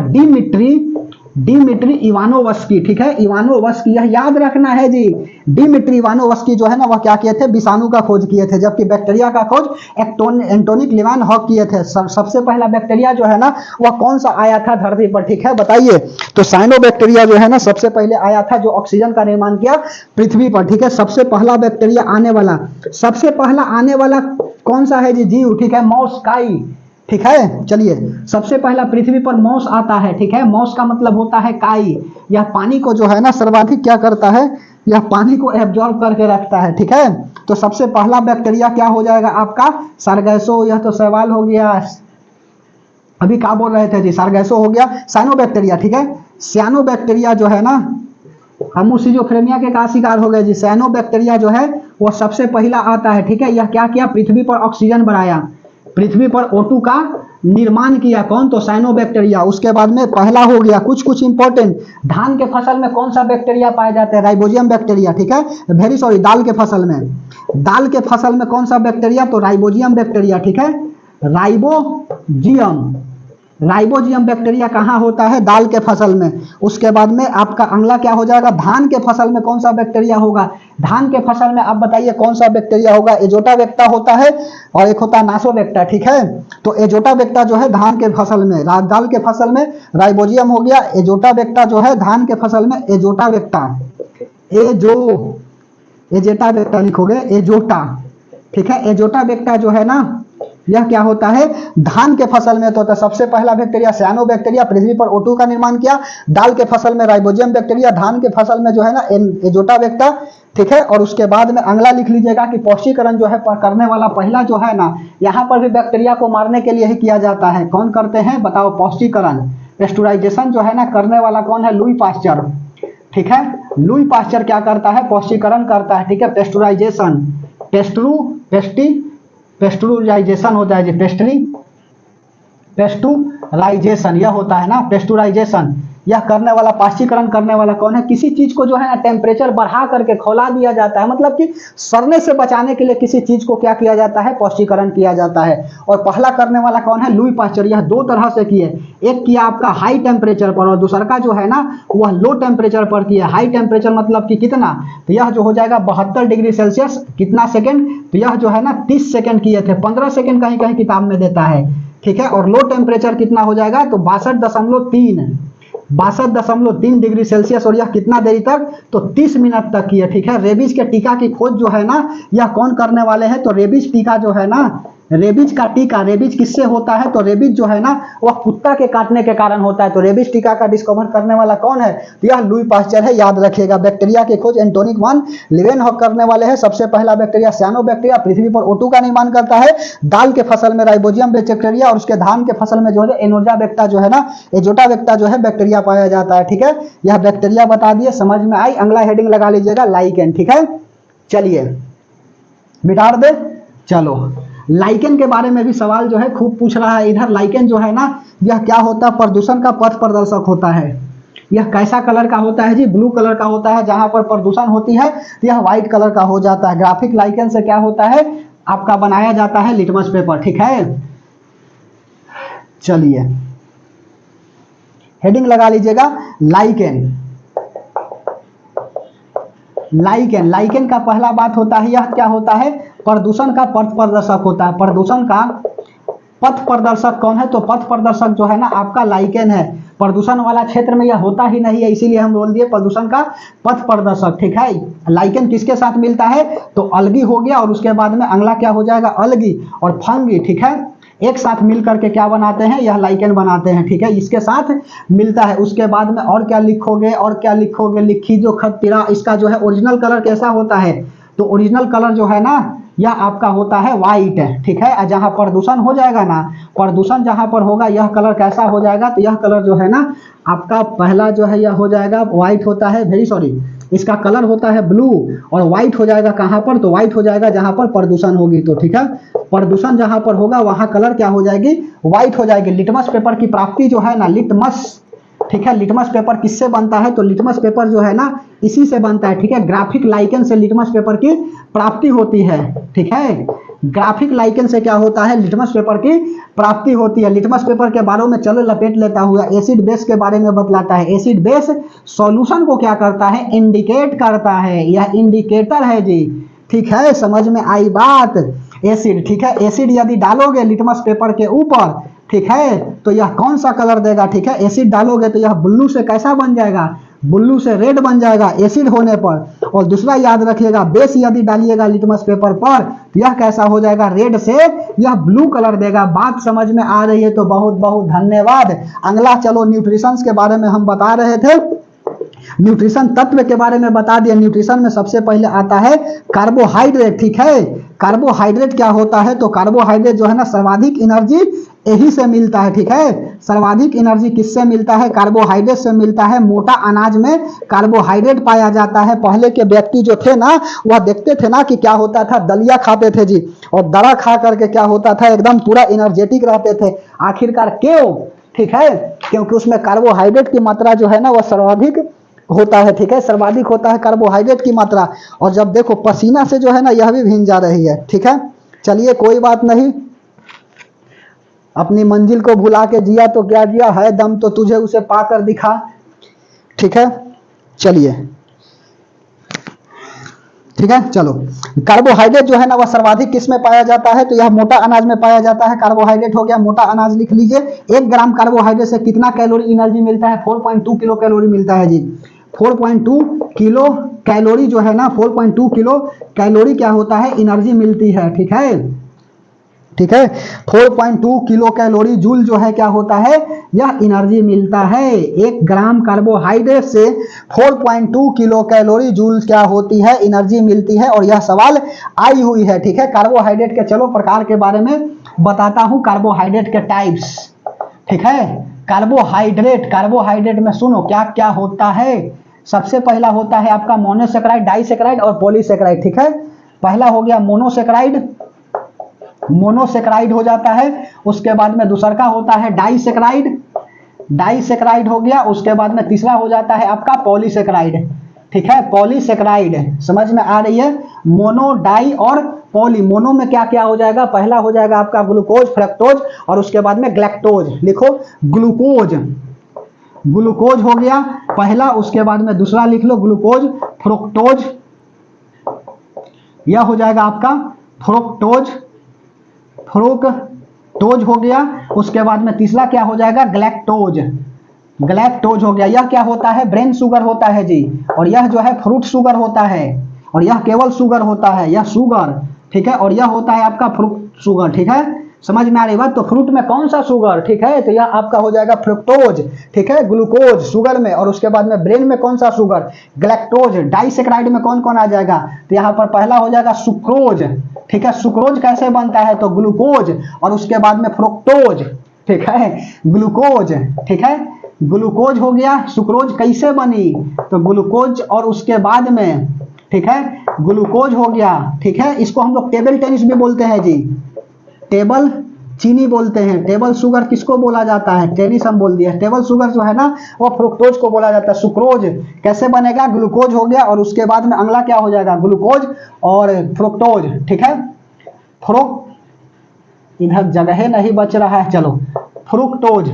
डिमिट्री इवानोव्स्की, ठीक है, इवानोव्स्की, यह याद रखना है जी। डिमिट्री इवानोव्स्की जो है ना वह क्या किए थे? विषाणु का खोज किए थे, जबकि बैक्टीरिया का खोज एंटोनिक लीवेनहॉक किए थे। सबसे पहला बैक्टीरिया जो है ना वह कौन सा आया था धरती पर, ठीक है, बताइए। तो साइनोबैक्टीरिया जो है ना सबसे पहले आया था, जो ऑक्सीजन का निर्माण किया पृथ्वी पर, ठीक है। सबसे पहला बैक्टीरिया आने वाला, सबसे पहला आने वाला कौन सा है जी? जीव, ठीक है, मॉस काई, ठीक है। चलिए, सबसे पहला पृथ्वी पर मॉस आता है, ठीक है। मॉस का मतलब होता है काई। यह पानी को जो है ना सर्वाधिक क्या करता है? यह पानी को एब्जॉर्ब करके रखता है, ठीक है। तो सबसे पहला बैक्टीरिया क्या हो जाएगा आपका? सारगैसो। यह तो सवाल हो गया, अभी क्या बोल रहे थे जी? सारगैसो हो गया। साइनोबैक्टीरिया, ठीक है। साइनोबैक्टीरिया जो है ना हम सिजोफ्रेनिया के का शिकार हो गए जी। साइनोबैक्टीरिया जो है वह सबसे पहला आता है, ठीक है। यह क्या किया? पृथ्वी पर ऑक्सीजन बढ़ाया, पृथ्वी पर O2 का निर्माण किया। कौन? तो साइनोबैक्टीरिया। उसके बाद में पहला हो गया कुछ इंपॉर्टेंट, धान के फसल में कौन सा बैक्टीरिया पाए जाते हैं? राइबोजियम बैक्टीरिया, ठीक है। वेरी सॉरी, दाल के फसल में, दाल के फसल में कौन सा बैक्टीरिया? तो राइबोजियम बैक्टीरिया, ठीक है। राइबोजियम बैक्टीरिया कहाँ होता है? दाल के फसल में। उसके बाद में आपका अगला क्या हो जाएगा? धान के फसल में कौन सा बैक्टीरिया होगा? धान के फसल में आप बताइए कौन सा बैक्टीरिया होगा? एजोटाबैक्टर होता है और एक होता है नासोबैक्टर, ठीक है। तो एजोटाबैक्टर जो है धान के फसल में, दाल के फसल में राइबोजियम हो गया। एजोटाबैक्टर जो है धान के फसल में एजोटाबैक्टर, एजोटाबैक्टर लिखोगे, एजोटा, ठीक है। एजोटाबैक्टर जो है ना यह क्या होता है? धान के फसल में। तो सबसे पहला बैक्टीरिया साइनोबैक्टीरिया, पृथ्वी पर O2 का निर्माण किया। दाल के फसल में राइबोजियम बैक्टीरिया, धान के फसल में जो है ना एजोटाबैक्टर, ठीक है। और उसके बाद में अगला लिख लीजिएगा कि पौष्टिकरण जो है करने वाला पहला जो है ना, यहाँ पर भी बैक्टीरिया को मारने के लिए ही किया जाता है। कौन करते हैं बताओ? पौष्टिकरण, पेस्टुराइजेशन जो है ना करने वाला कौन है? लुई पास्चर, ठीक है। लुई पास्चर क्या करता है? पौष्टिकरण करता है, ठीक है। पेस्टुराइजेशन, पेस्टुराइजेशन होता है जी, पेस्टुराइजेशन यह होता है ना, पेस्टुराइजेशन यह करने वाला, पास्चीकरण करने वाला कौन है? किसी चीज को जो है ना टेम्परेचर बढ़ा करके खौला दिया जाता है, मतलब कि सड़ने से बचाने के लिए किसी चीज को क्या किया जाता है? पौष्टिकरण किया जाता है। और पहला करने वाला कौन है? Louis Pasteur. यह दो तरह से किए, एक किया आपका हाई टेम्परेचर पर और दूसरा का जो है ना वह लो टेम्परेचर पर किया। हाई टेम्परेचर मतलब कि कितना? तो यह जो हो जाएगा 72 डिग्री सेल्सियस, कितना सेकेंड? तो यह जो है ना 30 सेकेंड किए थे। 15 सेकेंड कहीं कहीं किताब में देता है, ठीक है। और लो टेम्परेचर कितना हो जाएगा? तो 62.3 डिग्री सेल्सियस। और यह कितना देरी तक? तो 30 मिनट तक की है, ठीक है। रेबीज के टीका की खोज जो है ना यह कौन करने वाले हैं? तो रेबीज टीका जो है ना, रेबीज का टीका, रेबीज किससे होता है? तो रेबीज जो है ना वह कुत्ता के काटने के कारण होता है। तो रेबीज टीका का डिस्कवर करने वाला कौन है? तो यह लुई पास्चर है, याद रखिएगा। बैक्टीरिया की खोज एंटोनिक वान लीवेनहॉक करने वाले हैं। सबसे पहला बैक्टीरिया साइनोबैक्टीरिया, पृथ्वी पर O2 का निर्माण करता है। दाल के फसल में राइबोजियम बैक्टीरिया और उसके धान के फसल में जो है एनोजाबैक्टर जो है ना, एजोटाबैक्टर जो है बैक्टीरिया पाया जाता है, ठीक है। यह बैक्टीरिया बता दिए, समझ में आई। अगला हेडिंग लगा लीजिएगा लाइकेन, ठीक है। चलिए मिटा दे। चलो, लाइकेन के बारे में भी सवाल जो है खूब पूछ रहा है इधर। लाइकेन जो है ना यह क्या होता है? प्रदूषण का पथ प्रदर्शक होता है। यह कैसा कलर का होता है जी? ब्लू कलर का होता है। जहां पर प्रदूषण होती है यह व्हाइट कलर का हो जाता है। ग्राफिक लाइकेन से क्या होता है? आपका बनाया जाता है लिटमस पेपर, ठीक है। चलिए हेडिंग लगा लीजिएगा लाइकेन। लाइकेन का पहला बात होता है, यह क्या होता है? प्रदूषण का पथ प्रदर्शक होता है। प्रदूषण का पथ प्रदर्शक कौन है? तो पथ प्रदर्शक जो है ना आपका लाइकेन है। प्रदूषण वाला क्षेत्र में यह होता ही नहीं है, इसीलिए हम बोल दिए प्रदूषण का पथ प्रदर्शक, ठीक है। लाइकेन किसके साथ मिलता है? तो अलगी हो गया। और उसके बाद में अगला क्या हो जाएगा? अलगी और फंगी, ठीक है। एक साथ मिल करके क्या बनाते हैं, यह लाइकेन बनाते हैं, ठीक है, इसके साथ मिलता है। उसके बाद में और क्या लिखोगे, और क्या लिखोगे, लिखी जो खत तिरा, इसका जो है ओरिजिनल कलर कैसा होता है, तो ओरिजिनल कलर जो है ना यह आपका होता है व्हाइट, ठीक है। जहां प्रदूषण हो जाएगा ना, प्रदूषण जहां पर होगा यह कलर कैसा हो जाएगा, तो यह कलर जो है ना आपका पहला जो है यह हो जाएगा व्हाइट होता है, वेरी सॉरी, इसका कलर होता है ब्लू, और व्हाइट हो जाएगा कहां पर, तो व्हाइट हो जाएगा जहां पर प्रदूषण होगी, तो ठीक है, प्रदूषण जहां पर होगा वहां कलर क्या हो जाएगी, व्हाइट हो जाएगी। लिटमस पेपर की प्राप्ति जो है ना, लिटमस, ठीक है, लिटमस पेपर किससे बनता है, तो लिटमस पेपर जो है ना इसी से बनता है, ठीक है, ग्राफिक लाइकेन से लिटमस पेपर की प्राप्ति होती है, ठीक है, ग्राफिक लाइकेन से क्या होता है, लिटमस पेपर की प्राप्ति होती है। लिटमस पेपर के बारे में चलो लपेट लेता हुआ, एसिड बेस के बारे में बतलाता है। एसिड बेस सॉल्यूशन को क्या करता है, इंडिकेट करता है, यह इंडिकेटर है जी, ठीक है, समझ में आई बात। एसिड, ठीक है, एसिड यदि डालोगे लिटमस पेपर के ऊपर, ठीक है, तो यह कौन सा कलर देगा, ठीक है, एसिड डालोगे तो यह ब्लू से कैसा बन जाएगा, ब्लू से रेड बन जाएगा एसिड होने पर। और दूसरा याद रखिएगा, बेस यदि डालिएगा लिटमस पेपर पर तो यह कैसा हो जाएगा, रेड से यह ब्लू कलर देगा। बात समझ में आ रही है तो बहुत बहुत धन्यवाद। अगला चलो न्यूट्रिशंस के बारे में हम बता रहे थे, न्यूट्रिशन तत्व के बारे में बता दिया। न्यूट्रिशन में सबसे पहले आता है कार्बोहाइड्रेट, ठीक है, कार्बोहाइड्रेट क्या होता है, तो कार्बोहाइड्रेट जो है ना सर्वाधिक एनर्जी यही से मिलता है, ठीक है, सर्वाधिक एनर्जी किससे मिलता है, कार्बोहाइड्रेट से मिलता है। मोटा अनाज में कार्बोहाइड्रेट पाया जाता है। पहले के व्यक्ति जो थे ना वह देखते थे ना कि क्या होता था, दलिया खाते थे जी, और दरा खा करके क्या होता था, एकदम पूरा एनर्जेटिक रहते थे। आखिरकार क्यों, ठीक है, क्योंकि उसमें कार्बोहाइड्रेट की मात्रा जो है ना वह सर्वाधिक होता है, ठीक है, सर्वाधिक होता है कार्बोहाइड्रेट की मात्रा। और जब देखो पसीना से जो है ना यह भी भींग जा रही है, ठीक है, चलिए कोई बात नहीं, अपनी मंजिल को भुला के जिया तो क्या जिया, है दम तो तुझे उसे पाकर दिखा, ठीक है, चलिए, ठीक है, चलो। कार्बोहाइड्रेट जो है ना वह सर्वाधिक किस में पाया जाता है, तो यह मोटा अनाज में पाया जाता है। कार्बोहाइड्रेट हो गया मोटा अनाज, लिख लीजिए। 1 ग्राम कार्बोहाइड्रेट से कितना कैलोरी एनर्जी मिलता है, 4.2 किलो कैलोरी मिलता है जी, 4.2 किलो कैलोरी जो है ना, 4.2 किलो कैलोरी क्या होता है, एनर्जी मिलती है, ठीक है, ठीक है, 4.2 किलो कैलोरी जूल जो है क्या होता है, यह एनर्जी मिलता है। 1 ग्राम कार्बोहाइड्रेट से 4.2 किलो कैलोरी जूल क्या होती है, एनर्जी मिलती है। और यह सवाल आई हुई है, ठीक है। कार्बोहाइड्रेट के चलो प्रकार के बारे में बताता हूं, कार्बोहाइड्रेट के टाइप्स, ठीक है। कार्बोहाइड्रेट, कार्बोहाइड्रेट में सुनो क्या क्या होता है। सबसे पहला होता है आपका मोनोसेक्राइड, डाइसेक्राइड और पॉलीसेक्राइड, ठीक है। पहला हो गया मोनोसेक्राइड, मोनोसेक्राइड हो जाता है। उसके बाद में दूसरा का होता है डाइसेक्राइड, डाइसेक्राइड हो गया। उसके बाद में तीसरा हो जाता है आपका पॉलीसेक्राइड, ठीक है, पॉलीसेक्राइड, समझ में आ रही है। मोनो, डाई और पॉली। मोनो में क्या क्या हो जाएगा, पहला हो जाएगा आपका ग्लूकोज, फ्रक्टोज और उसके बाद में ग्लैक्टोज, लिखो ग्लूकोज, ग्लूकोज हो गया पहला। उसके बाद में दूसरा लिख लो ग्लूकोज, फ्रुक्टोज, यह हो जाएगा आपका फ्रुक्टोज, फ्रुक्टोज हो गया। उसके बाद में तीसरा क्या हो जाएगा, ग्लैक्टोज, ग्लैक्टोज हो गया। यह क्या होता है, ब्रेन शुगर होता है जी, और यह जो है फ्रूट शुगर होता है, और यह केवल शुगर होता है, यह शुगर, ठीक है, और यह होता है आपका फ्रूट शुगर, ठीक है, समझ में आ रही बात। तो फ्रूट में कौन सा शुगर, ठीक है, तो यह आपका हो जाएगा फ्रुक्टोज, ठीक है, ग्लूकोज शुगर में। और उसके बाद में ब्रेन में कौन सा शुगर, ग्लैक्टोज। डाइसेक्राइड में कौन कौन आ जाएगा, तो यहाँ पर पहला हो जाएगा सुक्रोज, ठीक है, सुक्रोज कैसे बनता है, तो ग्लूकोज और उसके बाद में फ्रुक्टोज, ठीक है, ग्लूकोज, ठीक है, ग्लूकोज हो गया। सुक्रोज कैसे बनी, तो ग्लूकोज और उसके बाद में, ठीक है, ग्लूकोज हो गया, ठीक है। इसको हम लोग टेबल टेनिस भी बोलते हैं जी, टेबल चीनी बोलते हैं। टेबल शुगर किसको बोला जाता है, टेनिस हम बोल दिया। टेबल शुगर जो है ना वो फ्रुक्टोज को बोला जाता है। सुक्रोज कैसे बनेगा, ग्लूकोज हो गया और उसके बाद में अगला क्या हो जाएगा, ग्लूकोज और फ्रुक्टोज, ठीक है। इधर जगह नहीं बच रहा है, चलो फ्रुक्टोज,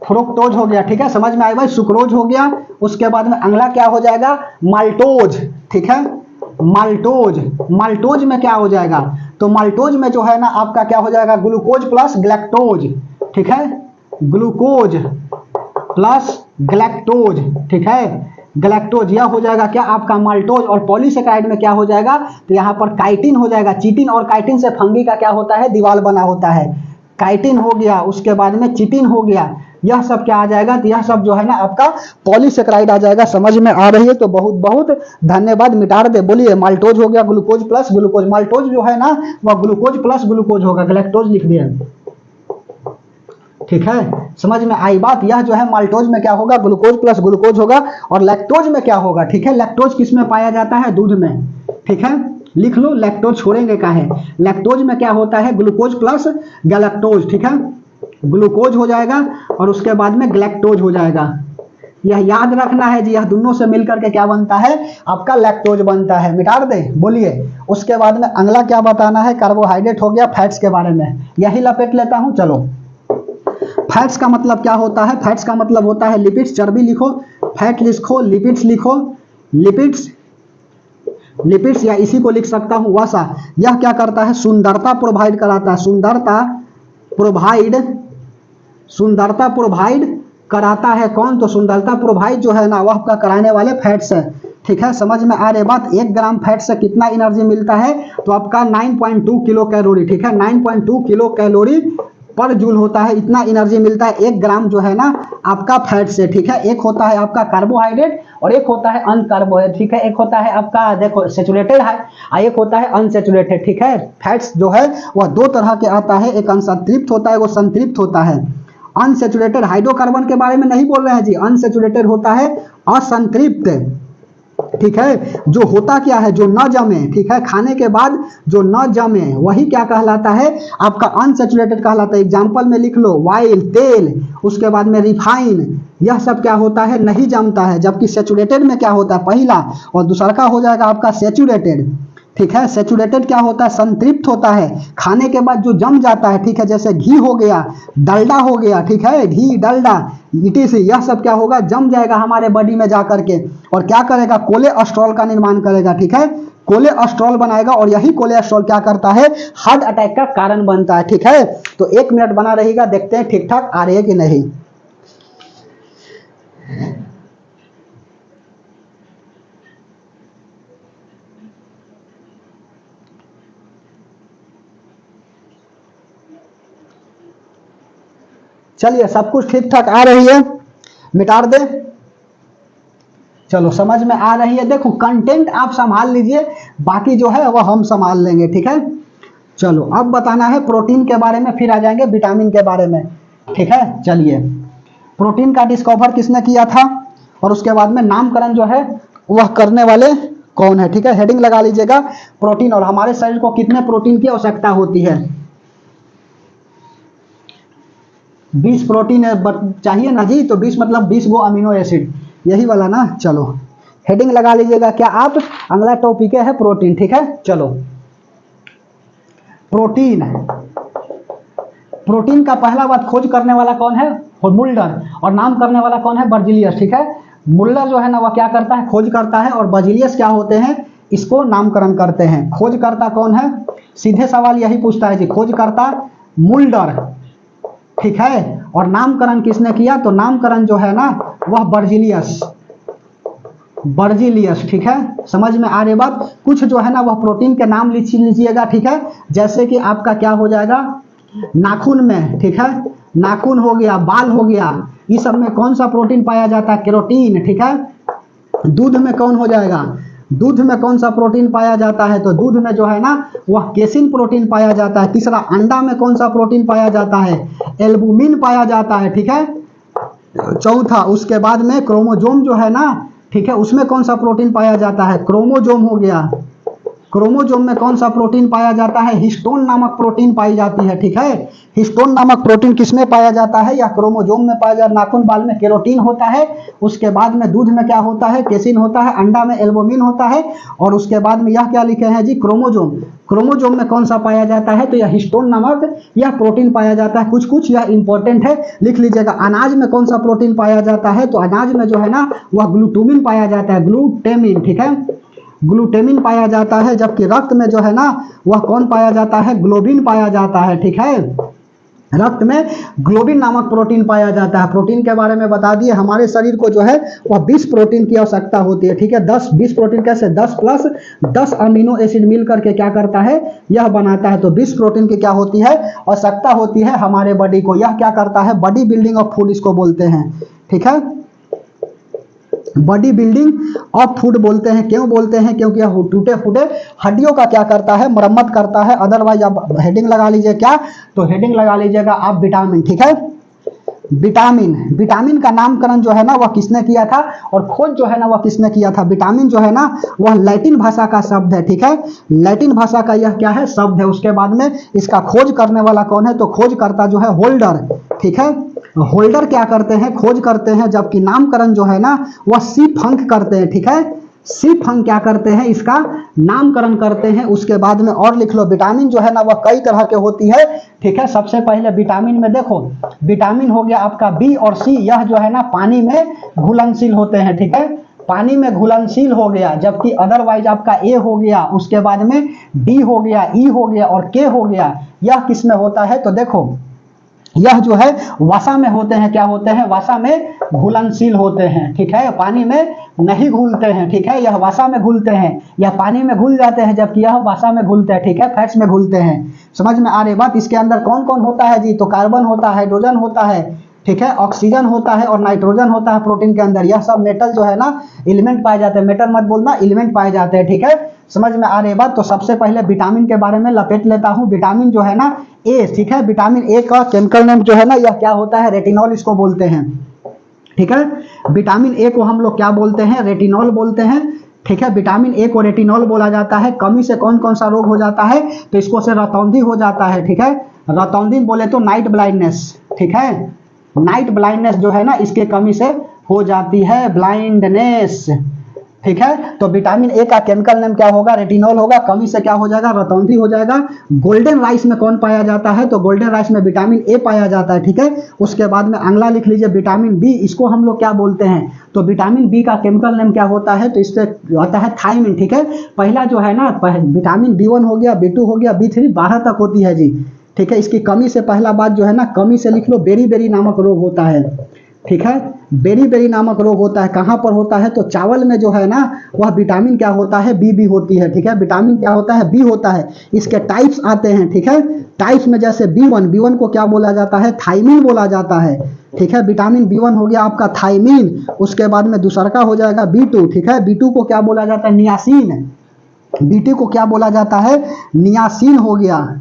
फ्रुक्टोज हो गया, ठीक है, समझ में आया भाई। सुक्रोज हो गया, उसके बाद में अगला क्या हो जाएगा, माल्टोज, ठीक है, माल्टोज। माल्टोज में क्या हो जाएगा, तो माल्टोज में जो है ना आपका क्या हो जाएगा, ग्लूकोज प्लस ग्लैक्टोज, ठीक है, ग्लूकोज प्लस ग्लैक्टोज, ठीक है, गैलेक्टोज, यह हो जाएगा क्या आपका माल्टोज, और पॉलीसेकेराइड में क्या हो जाएगा, तो यहाँ पर काइटिन हो जाएगा। चिटिन और काइटिन से फंगी का क्या होता है, दीवार बना होता है। काइटिन हो गया, उसके बाद में चिटिन हो गया, यह सब क्या आ जाएगा, तो यह सब जो है ना आपका पॉलीसेकेराइड आ जाएगा। समझ में आ रही है, तो बहुत बहुत धन्यवाद। मिटा दे, बोलिए माल्टोज हो गया, ग्लूकोज प्लस ग्लूकोज, माल्टोज जो है ना वह ग्लूकोज प्लस ग्लूकोज होगा, गैलेक्टोज लिख दिए, ठीक है। समझ में आई बात, यह जो है माल्टोज में क्या होगा, ग्लूकोज प्लस ग्लूकोज होगा। और लैक्टोज में क्या होगा, ठीक है, लैक्टोज किस में पाया जाता है, दूध में, ठीक है, लिख लो, लैक्टोज छोड़ेंगे का है। लैक्टोज में क्या होता है, ग्लूकोज प्लस गैलेक्टोज, ठीक है, ग्लूकोज हो जाएगा और उसके बाद में गैलेक्टोज हो जाएगा। यह याद रखना है जी, यह दोनों से मिलकर के क्या बनता है, आपका लैक्टोज बनता है। मिटा दे, बोलिए। उसके बाद में अगला क्या बताना है, कार्बोहाइड्रेट हो गया, फैट्स के बारे में यही लपेट लेता हूं। चलो, फैट्स का मतलब क्या होता है, फैट्स का मतलब होता है लिपिड्स, चर्बी लिखो, फैट लिखो, लिपिड्स लिखो, लिपिड्स, लिपिड्स या इसी को लिख सकता हूं वसा। यह क्या करता है, सुंदरता प्रोवाइड कराता है, सुंदरता प्रोवाइड, सुंदरता प्रोवाइड कराता है कौन, तो सुंदरता प्रोवाइड जो है ना वह आपका कराने वाले फैट्स है, ठीक है। समझ में आ रही बात, 1 ग्राम फैट से कितना एनर्जी मिलता है, तो आपका 9.2 किलो कैलोरी, ठीक है, 9.2 किलो कैलोरी पर जूल होता है, इतना एनर्जी मिलता है 1 ग्राम जो है ना आपका फैट से, ठीक है। एक होता है आपका कार्बोहाइड्रेट और एक होता है अनकार्बोहाइड्रेट, ठीक है। एक होता है आपका देखो सेचुरेटेड है, एक होता है अनसेचुरेटेड, ठीक है। फैट्स जो है वह 2 तरह के आता है, एक असंतृप्त होता है, वो संतृप्त होता है। अनसेचुरेटेड हाइड्रोकार्बन के बारे में नहीं बोल रहे हैं जी, अनसेचुरेटेड होता है असंतृप्त, ठीक है, जो होता क्या है, जो न जमे, ठीक है, खाने के बाद जो न जमे वही क्या कहलाता है, आपका अनसेचुरेटेड कहलाता है। एग्जांपल में लिख लो, ऑयल तेल, उसके बाद में रिफाइन, यह सब क्या होता है, नहीं जमता है। जबकि सेचुरेटेड में क्या होता है, पहला, और दूसरा का हो जाएगा आपका सेचुरेटेड, ठीक है। सेचुरेटेड क्या होता है, संतृप्त होता है, खाने के बाद जो जम जाता है, ठीक है, जैसे घी हो गया, डलडा हो गया, ठीक है, घी डलडा इटी से यह सब क्या होगा, जम जाएगा हमारे बॉडी में जा करके और क्या करेगा, कोलेस्ट्रॉल का निर्माण करेगा, ठीक है, कोलेस्ट्रॉल बनाएगा और यही कोलेस्ट्रॉल क्या करता है, हार्ट अटैक का कारण बनता है, ठीक है। तो 1 मिनट बना रहेगा, देखते हैं ठीक ठाक आ रही है कि नहीं। चलिए, सब कुछ ठीक ठाक आ रही है, मिटा दे। चलो, समझ में आ रही है। देखो, कंटेंट आप संभाल लीजिए, बाकी जो है वह हम संभाल लेंगे, ठीक है। चलो, अब बताना है प्रोटीन के बारे में, फिर आ जाएंगे विटामिन के बारे में, ठीक है। चलिए, प्रोटीन का डिस्कवर किसने किया था और उसके बाद में नामकरण जो है वह करने वाले कौन है, ठीक है। हेडिंग लगा लीजिएगा, प्रोटीन। और हमारे शरीर को कितने प्रोटीन की आवश्यकता होती है, 20 प्रोटीन चाहिए ना जी, तो 20 मतलब 20 गो अमीनो एसिड, यही वाला ना। चलो, हेडिंग लगा लीजिएगा क्या आप, अगला टॉपिक है प्रोटीन, ठीक है। चलो, प्रोटीन, प्रोटीन का पहला बात खोज करने वाला कौन है, मुल्डर, और नाम करने वाला कौन है, बर्जीलियस, ठीक है। मुल्डर जो है ना वह क्या करता है, खोज करता है, और बर्जीलियस क्या होते हैं, इसको नामकरण करते हैं। खोजकर्ता कौन है, सीधे सवाल यही पूछता है जी, खोजकर्ता मुल्डर, ठीक है। और नामकरण किसने किया, तो नामकरण जो है ना वह बर्जीलियस, बर्जीलियस, ठीक है। समझ में आ रही बात। कुछ जो है ना वह प्रोटीन के नाम लिख लीजिएगा, ठीक है। जैसे कि आपका क्या हो जाएगा, नाखून में, ठीक है, नाखून हो गया, बाल हो गया, इस सब में कौन सा प्रोटीन पाया जाता है, केरोटीन, ठीक है। दूध में कौन हो जाएगा, दूध में कौन सा प्रोटीन पाया जाता है, तो दूध में जो है ना वह केसिन प्रोटीन पाया जाता है। तीसरा, अंडा में कौन सा प्रोटीन पाया जाता है, एल्बुमिन पाया जाता है, ठीक है। चौथा, उसके बाद में क्रोमोजोम जो है ना, ठीक है, उसमें कौन सा प्रोटीन पाया जाता है, क्रोमोजोम हो गया। क्रोमोजोम में कौन सा प्रोटीन पाया जाता है, हिस्टोन नामक प्रोटीन पाई जाती है, ठीक है। हिस्टोन नामक प्रोटीन किसमें पाया जाता है, या क्रोमोजोम में पाया जाता है। नाखून बाल में केरोटीन होता है, उसके बाद में दूध में क्या होता है, केसिन होता है, अंडा में एल्बुमिन होता है, और उसके बाद में यह क्या लिखे हैं जी, क्रोमोजोम। क्रोमोजोम में कौन सा पाया जाता है, तो यह हिस्टोन नामक यह प्रोटीन पाया जाता है। कुछ कुछ यह इंपॉर्टेंट है, लिख लीजिएगा। अनाज में कौन सा प्रोटीन पाया जाता है, तो अनाज में जो है ना वह ग्लूटामिन पाया जाता है, ग्लूटामिन, ठीक है, ग्लूटामिन पाया जाता है। जबकि रक्त में जो है ना वह कौन पाया जाता है, ग्लोबिन पाया जाता है, ठीक है। रक्त में ग्लोबिन नामक प्रोटीन पाया जाता है। प्रोटीन के बारे में बता दिए। हमारे शरीर को जो है वह 20 प्रोटीन की आवश्यकता होती है, ठीक है। 10-20 प्रोटीन कैसे, 10 प्लस 10 अमीनो एसिड मिल करके क्या करता है, यह बनाता है। तो 20 प्रोटीन की क्या होती है, आवश्यकता होती है हमारे बॉडी को। यह क्या करता है, बॉडी बिल्डिंग ऑफ फूड इसको बोलते हैं, ठीक है। बॉडी बिल्डिंग ऑफ फूड बोलते हैं। क्यों बोलते हैं, क्योंकि यह टूटे फूटे हड्डियों का क्या करता है, मरम्मत करता है। अदरवाइज आप हेडिंग लगा लीजिए, क्या, तो हेडिंग लगा लीजिएगा आप विटामिन, ठीक है। विटामिन, विटामिन का नामकरण जो है ना वह किसने किया था, और खोज जो है ना वह किसने किया था। विटामिन जो है ना वह लैटिन भाषा का शब्द है, ठीक है। लैटिन भाषा का यह क्या है, शब्द है। उसके बाद में इसका खोज करने वाला कौन है, तो खोजकर्ता जो है होल्डर, ठीक है। होल्डर क्या करते हैं, खोज करते हैं, जबकि नामकरण जो है ना वह सी फंक करते हैं, ठीक है। सी फंक क्या करते हैं, इसका नामकरण करते हैं। उसके बाद में और लिख लो, विटामिन जो है ना वह कई तरह के होती है, ठीक है। सबसे पहले विटामिन में देखो, विटामिन हो गया आपका बी और सी, यह जो है ना पानी में घुलनशील होते हैं, ठीक है। पानी में घुलनशील हो गया, जबकि अदरवाइज आपका ए हो गया, उसके बाद में डी हो गया, ई हो गया और के हो गया। यह किस में होता है, तो देखो यह जो है वसा में होते हैं। क्या होते हैं, वसा में घुलनशील होते हैं, ठीक है। पानी में नहीं घुलते हैं, ठीक है। यह वसा में घुलते हैं, यह पानी में घुल जाते हैं, जबकि यह वसा में घुलते हैं, ठीक है, फैट्स में घुलते हैं। समझ में आ रही बात। इसके अंदर कौन कौन होता है जी, तो कार्बन होता है, हाइड्रोजन होता है, ठीक है, ऑक्सीजन होता है और नाइट्रोजन होता है प्रोटीन के अंदर। यह सब मेटल जो है ना एलिमेंट पाए जाते हैं, मेटल मत बोलना, एलिमेंट पाए जाते हैं, ठीक है। समझ में आ रही बात। तो सबसे पहले विटामिन के बारे में लपेट लेता हूं। विटामिन जो है ना ए, ठीक है। विटामिन ए का केमिकल नेम जो है ना यह क्या होता है, रेटिनॉल इसको बोलते हैं, ठीक है। विटामिन ए को हम लोग क्या बोलते हैं, रेटिनॉल बोलते हैं, ठीक है। विटामिन ए को रेटिनॉल बोला जाता है। कमी से कौन कौन सा रोग हो जाता है, तो इसको से रतौंधी हो जाता है, ठीक है। रतौंधी बोले तो नाइट ब्लाइंडनेस, ठीक है। नाइट ब्लाइंडनेस जो है ना इसके कमी से हो जाती है, ब्लाइंडनेस, ठीक है। तो विटामिन ए का केमिकल नेम क्या होगा, रेटिनॉल होगा। कमी से क्या हो जाएगा, रतौंधी हो जाएगा। गोल्डन राइस में कौन पाया जाता है, तो गोल्डन राइस में विटामिन ए पाया जाता है, ठीक है। उसके बाद में अगला लिख लीजिए विटामिन बी, इसको हम लोग क्या बोलते हैं, तो विटामिन बी का केमिकल नेम क्या होता है, तो इससे आता है थायमिन, ठीक है। पहला जो है ना विटामिन B1 हो गया, B2 हो गया, B3 12 तक होती है जी, ठीक है। इसकी कमी से पहला बात जो है ना, कमी से लिख लो बेरी बेरी नामक रोग होता है, ठीक है। बेरी बेरी नामक रोग होता है, कहाँ पर होता है, तो चावल में जो है ना वह विटामिन क्या होता है, बी होती है, ठीक है। विटामिन क्या होता है, बी होता है। इसके टाइप्स आते हैं, ठीक है। टाइप्स में जैसे B1 को क्या बोला जाता है, थाइमिन बोला जाता है, ठीक है। विटामिन B1 हो गया आपका थाइमिन। उसके बाद में दूसरा का हो जाएगा B2, ठीक है। B2 को क्या बोला जाता है, नियासिन। B2 को क्या बोला जाता है, नियासिन हो गया,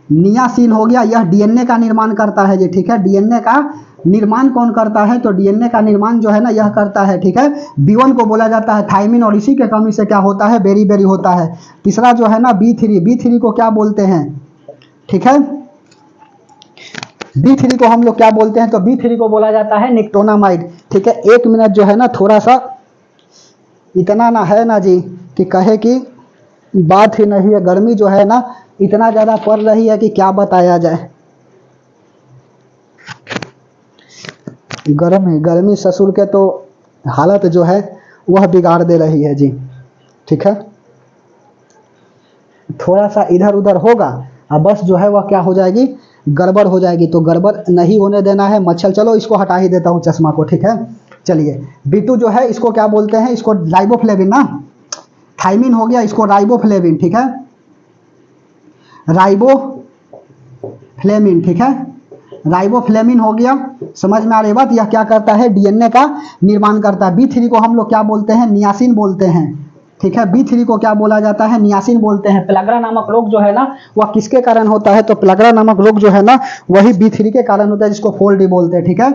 नियासिन हो गया। यह डीएनए का निर्माण करता है जी, ठीक है। डीएनए का निर्माण कौन करता है, तो डीएनए का निर्माण जो है ना यह करता है, ठीक है। B1 को बोला जाता है थाइमिन, और इसी के कमी से क्या होता है, बेरी बेरी होता है। तीसरा जो है ना B3 को क्या बोलते हैं, ठीक है। B3 को हम लोग क्या बोलते हैं, तो B3 को बोला जाता है निकोटिनामाइड, ठीक है। 1 मिनट जो है ना थोड़ा सा इतना ना है ना जी कि कहे कि बात ही नहीं है। गर्मी जो है ना इतना ज़्यादा पड़ रही है कि क्या बताया जाए। गर्मी ससुर के तो हालत जो है वह बिगाड़ दे रही है जी, ठीक है। थोड़ा सा इधर उधर होगा अब बस जो है वह क्या हो जाएगी, गड़बड़ हो जाएगी। तो गड़बड़ नहीं होने देना है। मच्छर, चलो इसको हटा ही देता हूँ चश्मा को, ठीक है। चलिए B2 जो है इसको क्या बोलते हैं, इसको राइबोफ्लेविन ना, थाइमिन हो गया, इसको राइबोफ्लेविन, ठीक है। राइबोफ्लेविन, ठीक है। राइबोफ्लेविन हो गया। समझ में आ रही बात। यह क्या करता है, डीएनए का निर्माण करता है। B3 को हम लोग क्या बोलते हैं, नियासिन बोलते हैं, ठीक है। B3 को क्या बोला जाता है, नियासिन बोलते हैं। पेलाग्रा नामक रोग जो है ना वह किसके कारण होता है, तो पेलाग्रा नामक रोग जो है ना वही B3 के कारण होता है, जिसको 4D बोलते हैं, ठीक है।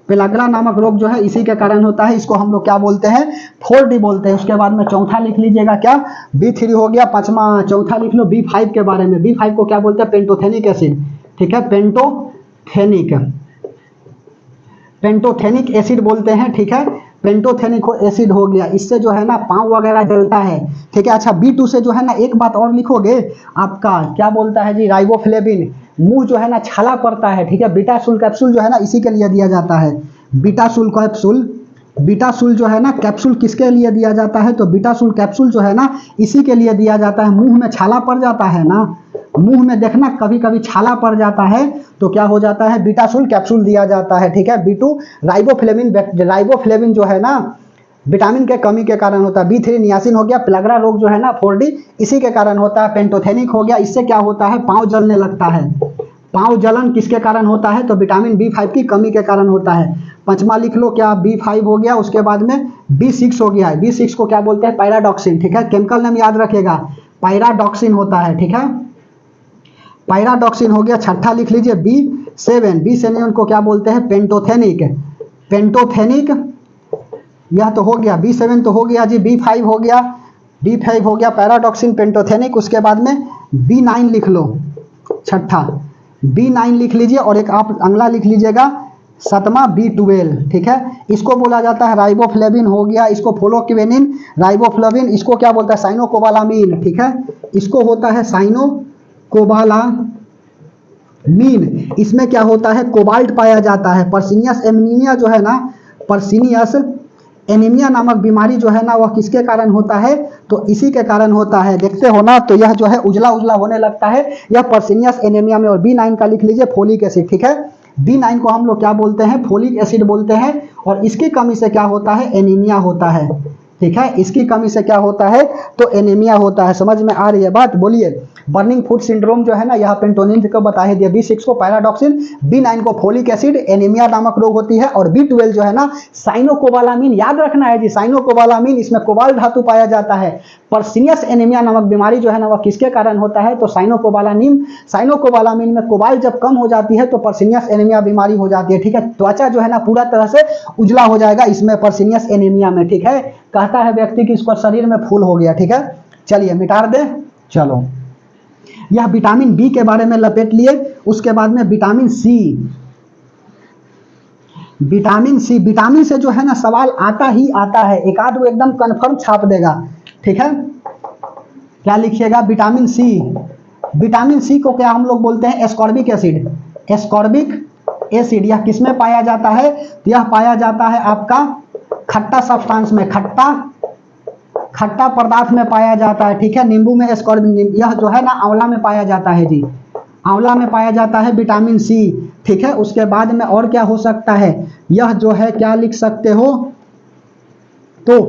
पेलाग्रा नामक रोग जो है इसी के कारण होता है। इसको हम लोग क्या बोलते हैं, 4D बोलते हैं। उसके बाद में चौथा लिख लीजिएगा क्या, B3 हो गया। पांचवा चौथा लिख लो B5 के बारे में। B5 को क्या बोलते हैं, पेंटोथेनिक एसिड, ठीक है। पेंटोथेनिक एसिड बोलते हैं, ठीक है। पेंटोथेनिक एसिड हो गया। इससे जो है ना पाँव वगैरह जलता है, ठीक है। अच्छा B2 से जो है ना एक बात और लिखोगे, आपका क्या बोलता है जी, राइबोफ्लेविन। मुंह जो है ना छाला पड़ता है, ठीक है। बीटासूल कैप्सूल जो है ना इसी के लिए दिया जाता है। बीटासूल जो है ना कैप्सूल किसके लिए दिया जाता है, तो बीटासूल कैप्सूल जो है ना इसी के लिए दिया जाता है। मुंह में छाला पड़ जाता है ना, मुंह में देखना कभी कभी छाला पड़ जाता है तो क्या हो जाता है, बीटासूल कैप्सूल दिया जाता है, ठीक है। B2 राइबोफ्लेविन जो है ना विटामिन के कमी के कारण होता है। B3 नियासिन हो गया, प्लगरा रोग जो है ना 4D इसी के कारण होता है। पेंटोथेनिक हो गया, इससे क्या होता है, पाँव जलने लगता है। पाँव जलन किसके कारण होता है, तो विटामिन B5 की कमी के कारण होता है। पंचमा लिख लो क्या, B5 हो गया, उसके बाद में B6 हो गया है। B6 को क्या बोलते हैं, पैराडॉक्सिन, ठीक है। केमिकल नेम याद रखेगा, पैराडॉक्सिन होता है, ठीक है। पैराडॉक्सिन हो गया। छठा लिख लीजिए B7 को क्या बोलते हैं, पेंटोथेनिक। पेंटोथेनिक यह तो हो गया, B7 तो हो गया जी। B5 हो गया, B5 हो गया पैराडॉक्सिन, पेंटोथेनिक। उसके बाद में B9 लिख लो, छठा B9 लिख लीजिए। और एक आप अगला लिख लीजिएगा सतमा B12, ठीक है। इसको बोला जाता है राइबोफ्लेविन हो गया, इसको फोलोक्विनिन, राइबोफ्लेविन, इसको क्या बोलता है, साइनोकोबालामीन, ठीक है। इसको होता है साइनोकोबालामीन। इसमें क्या होता है, कोबाल्ट पाया जाता है। पर्सिनियस एनीमिया जो है ना, पर्सिनियस एनीमिया नामक बीमारी जो है ना वह किसके कारण होता है, तो इसी के कारण होता है। देखते हो ना, तो यह जो है उजला उजला होने लगता है, यह पर्सिनियस एनीमिया में। और B9 का लिख लीजिए फोलिक एसिड, ठीक है। B9 को हम लोग क्या बोलते हैं, फोलिक एसिड बोलते हैं। और इसकी कमी से क्या होता है, एनीमिया होता है, ठीक है। इसकी कमी से क्या होता है, तो एनीमिया होता है। समझ में आ रही है बात, बोलिए। बर्निंग फूड सिंड्रोम जो है ना, यहाँ पेंटोनिन को बता दिया। B6 को पैराडॉक्सिन, B9 को फोलिक एसिड, एनीमिया नामक रोग होती है। और B12 जो है ना साइनोकोबालामीन, याद रखना है जी, साइनोकोबालामीन, इसमें कोबाल्ट धातु पाया जाता है। पर्सिनियस एनीमिया नामक बीमारी जो है ना वह किसके कारण होता है, तो साइनोकोबालामीन में कोबाल्ट जब कम हो जाती है तो पर्सिनियस एनीमिया बीमारी हो जाती है, ठीक है। त्वचा जो है ना पूरा तरह से उजला हो जाएगा इसमें, पर्सिनियस एनीमिया में, ठीक है। कहता है व्यक्ति कि इसको शरीर में फूल हो गया, ठीक है। चलिए मिटा दे, चलो। यह विटामिन बी के बारे में लपेट लिए। उसके बाद में विटामिन सी। विटामिन से जो है ना सवाल आता ही आता है, एक आध वो एकदम कंफर्म छाप देगा, ठीक है। क्या लिखिएगा, विटामिन सी को क्या हम लोग बोलते हैं, एस्कॉर्बिक एसिड। एस्कॉर्बिक एसिड यह किसमें पाया जाता है, तो यह पाया जाता है आपका खट्टा सब्सटेंस में, खट्टा पदार्थ में पाया जाता है, ठीक है। नींबू में एस्कॉर्बिक, यह जो है ना आंवला में पाया जाता है जी, आंवला में पाया जाता है विटामिन सी, ठीक है। उसके बाद में और क्या हो सकता है, यह जो है क्या लिख सकते हो, तो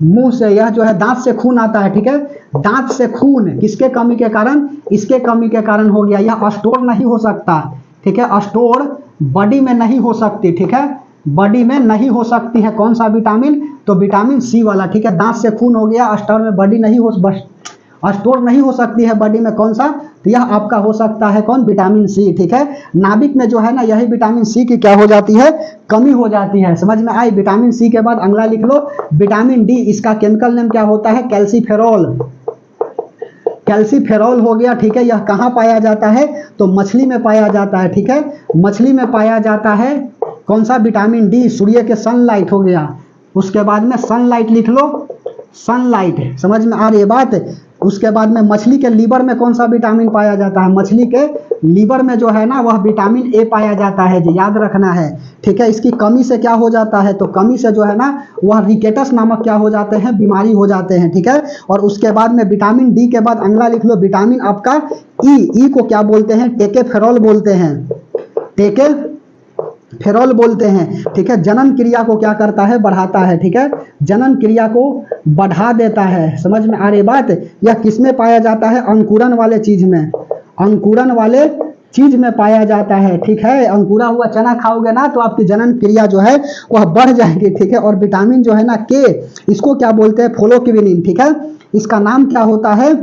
मुंह से, यह जो है दांत से खून आता है, ठीक है। दांत से खून किसके कमी के कारण, इसके कमी के कारण हो गया। यह स्टोर नहीं हो सकता, ठीक है। स्टोर बॉडी में नहीं हो सकती, ठीक है, बॉडी में नहीं हो सकती है। कौन सा विटामिन, तो विटामिन सी वाला, ठीक है। दांत से खून हो गया, स्टोर में बॉडी नहीं हो, स्टोर नहीं हो सकती है बॉडी में, कौन सा, तो यह आपका हो सकता है कौन, विटामिन सी, ठीक है। नाभिक में जो है ना यही विटामिन सी की क्या हो जाती है, कमी हो जाती है। समझ में आई। विटामिन सी के बाद अगला लिख लो विटामिन डी। इसका केमिकल नेम क्या होता है, कैल्सीफेरॉल। कैल्सीफेरॉल हो गया, ठीक है। यह कहाँ पाया जाता है, तो मछली में पाया जाता है, ठीक है। मछली में पाया जाता है। कौन सा, विटामिन डी, सूर्य के सनलाइट हो गया। उसके बाद में सनलाइट लिख लो, सनलाइट। समझ में आ रही है बात। उसके बाद में मछली के लीवर में कौन सा विटामिन पाया जाता है, मछली के लीवर में जो है ना वह विटामिन ए पाया जाता है जी, याद रखना है, ठीक है। इसकी कमी से क्या हो जाता है, तो कमी से जो है ना वह रिकेटस नामक क्या हो जाते हैं, बीमारी हो जाते हैं, ठीक है। और उसके बाद में विटामिन डी के बाद अगला लिख लो विटामिन आपका ई को क्या बोलते हैं, टेकेफेरॉल बोलते हैं, टेकेफेरॉल बोलते हैं, ठीक है। जनन क्रिया को क्या करता है, बढ़ाता है, ठीक है। जनन क्रिया को बढ़ा देता है। समझ में आ रही बात। यह किसमें पाया जाता है, अंकुरन वाले चीज में, अंकुरन वाले चीज में पाया जाता है, ठीक है। अंकुरा हुआ चना खाओगे ना तो आपकी जनन क्रिया जो है वह बढ़ जाएगी, ठीक है। और विटामिन जो है ना के, इसको क्या बोलते हैं, फोलोक्विनिन, ठीक है। इसका नाम क्या होता है,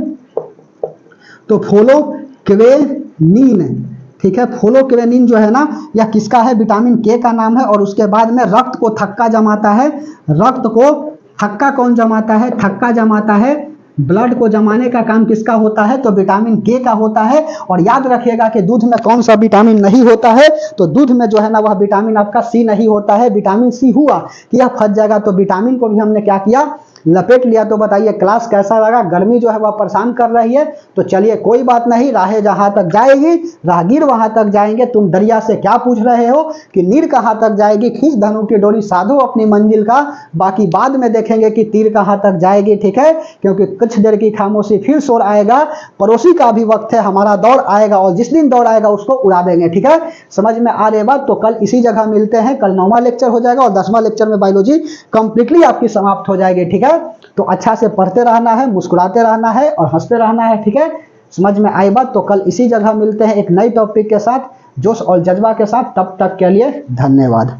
तो फोलोक्विनिन, ठीक है। फोलोक्विनिन जो है ना यह किसका है, विटामिन के का नाम है। और उसके बाद में रक्त को थक्का जमाता है। रक्त को थक्का कौन जमाता है, थक्का जमाता है, ब्लड को जमाने का काम किसका होता है, तो विटामिन के का होता है। और याद रखिएगा कि दूध में कौन सा विटामिन नहीं होता है, तो दूध में जो है ना वह विटामिन आपका सी नहीं होता है। विटामिन सी हुआ कि यह फंस जाएगा, तो विटामिन को भी हमने क्या किया, लपेट लिया। तो बताइए क्लास कैसा लगा? गर्मी जो है वह परेशान कर रही है, तो चलिए कोई बात नहीं, राहें जहां तक जाएगी राहगीर वहां तक जाएंगे। तुम दरिया से क्या पूछ रहे हो कि नीर कहां तक जाएगी, खींच धनु की डोरी साधो अपनी मंजिल का, बाकी बाद में देखेंगे कि तीर कहां तक जाएगी। ठीक है, क्योंकि कुछ देर की खामोशी फिर शोर आएगा, पड़ोसी का भी वक्त है, हमारा दौर आएगा और जिस दिन दौर आएगा उसको उड़ा देंगे। ठीक है, समझ में आ रही बात? तो कल इसी जगह मिलते हैं। कल 9वां लेक्चर हो जाएगा और 10वां लेक्चर में बायोलॉजी कंप्लीटली आपकी समाप्त हो जाएगी। ठीक है, तो अच्छा से पढ़ते रहना है, मुस्कुराते रहना है और हंसते रहना है। ठीक है, समझ में आई बात? तो कल इसी जगह मिलते हैं एक नई टॉपिक के साथ, जोश और जज्बा के साथ। तब तक के लिए धन्यवाद।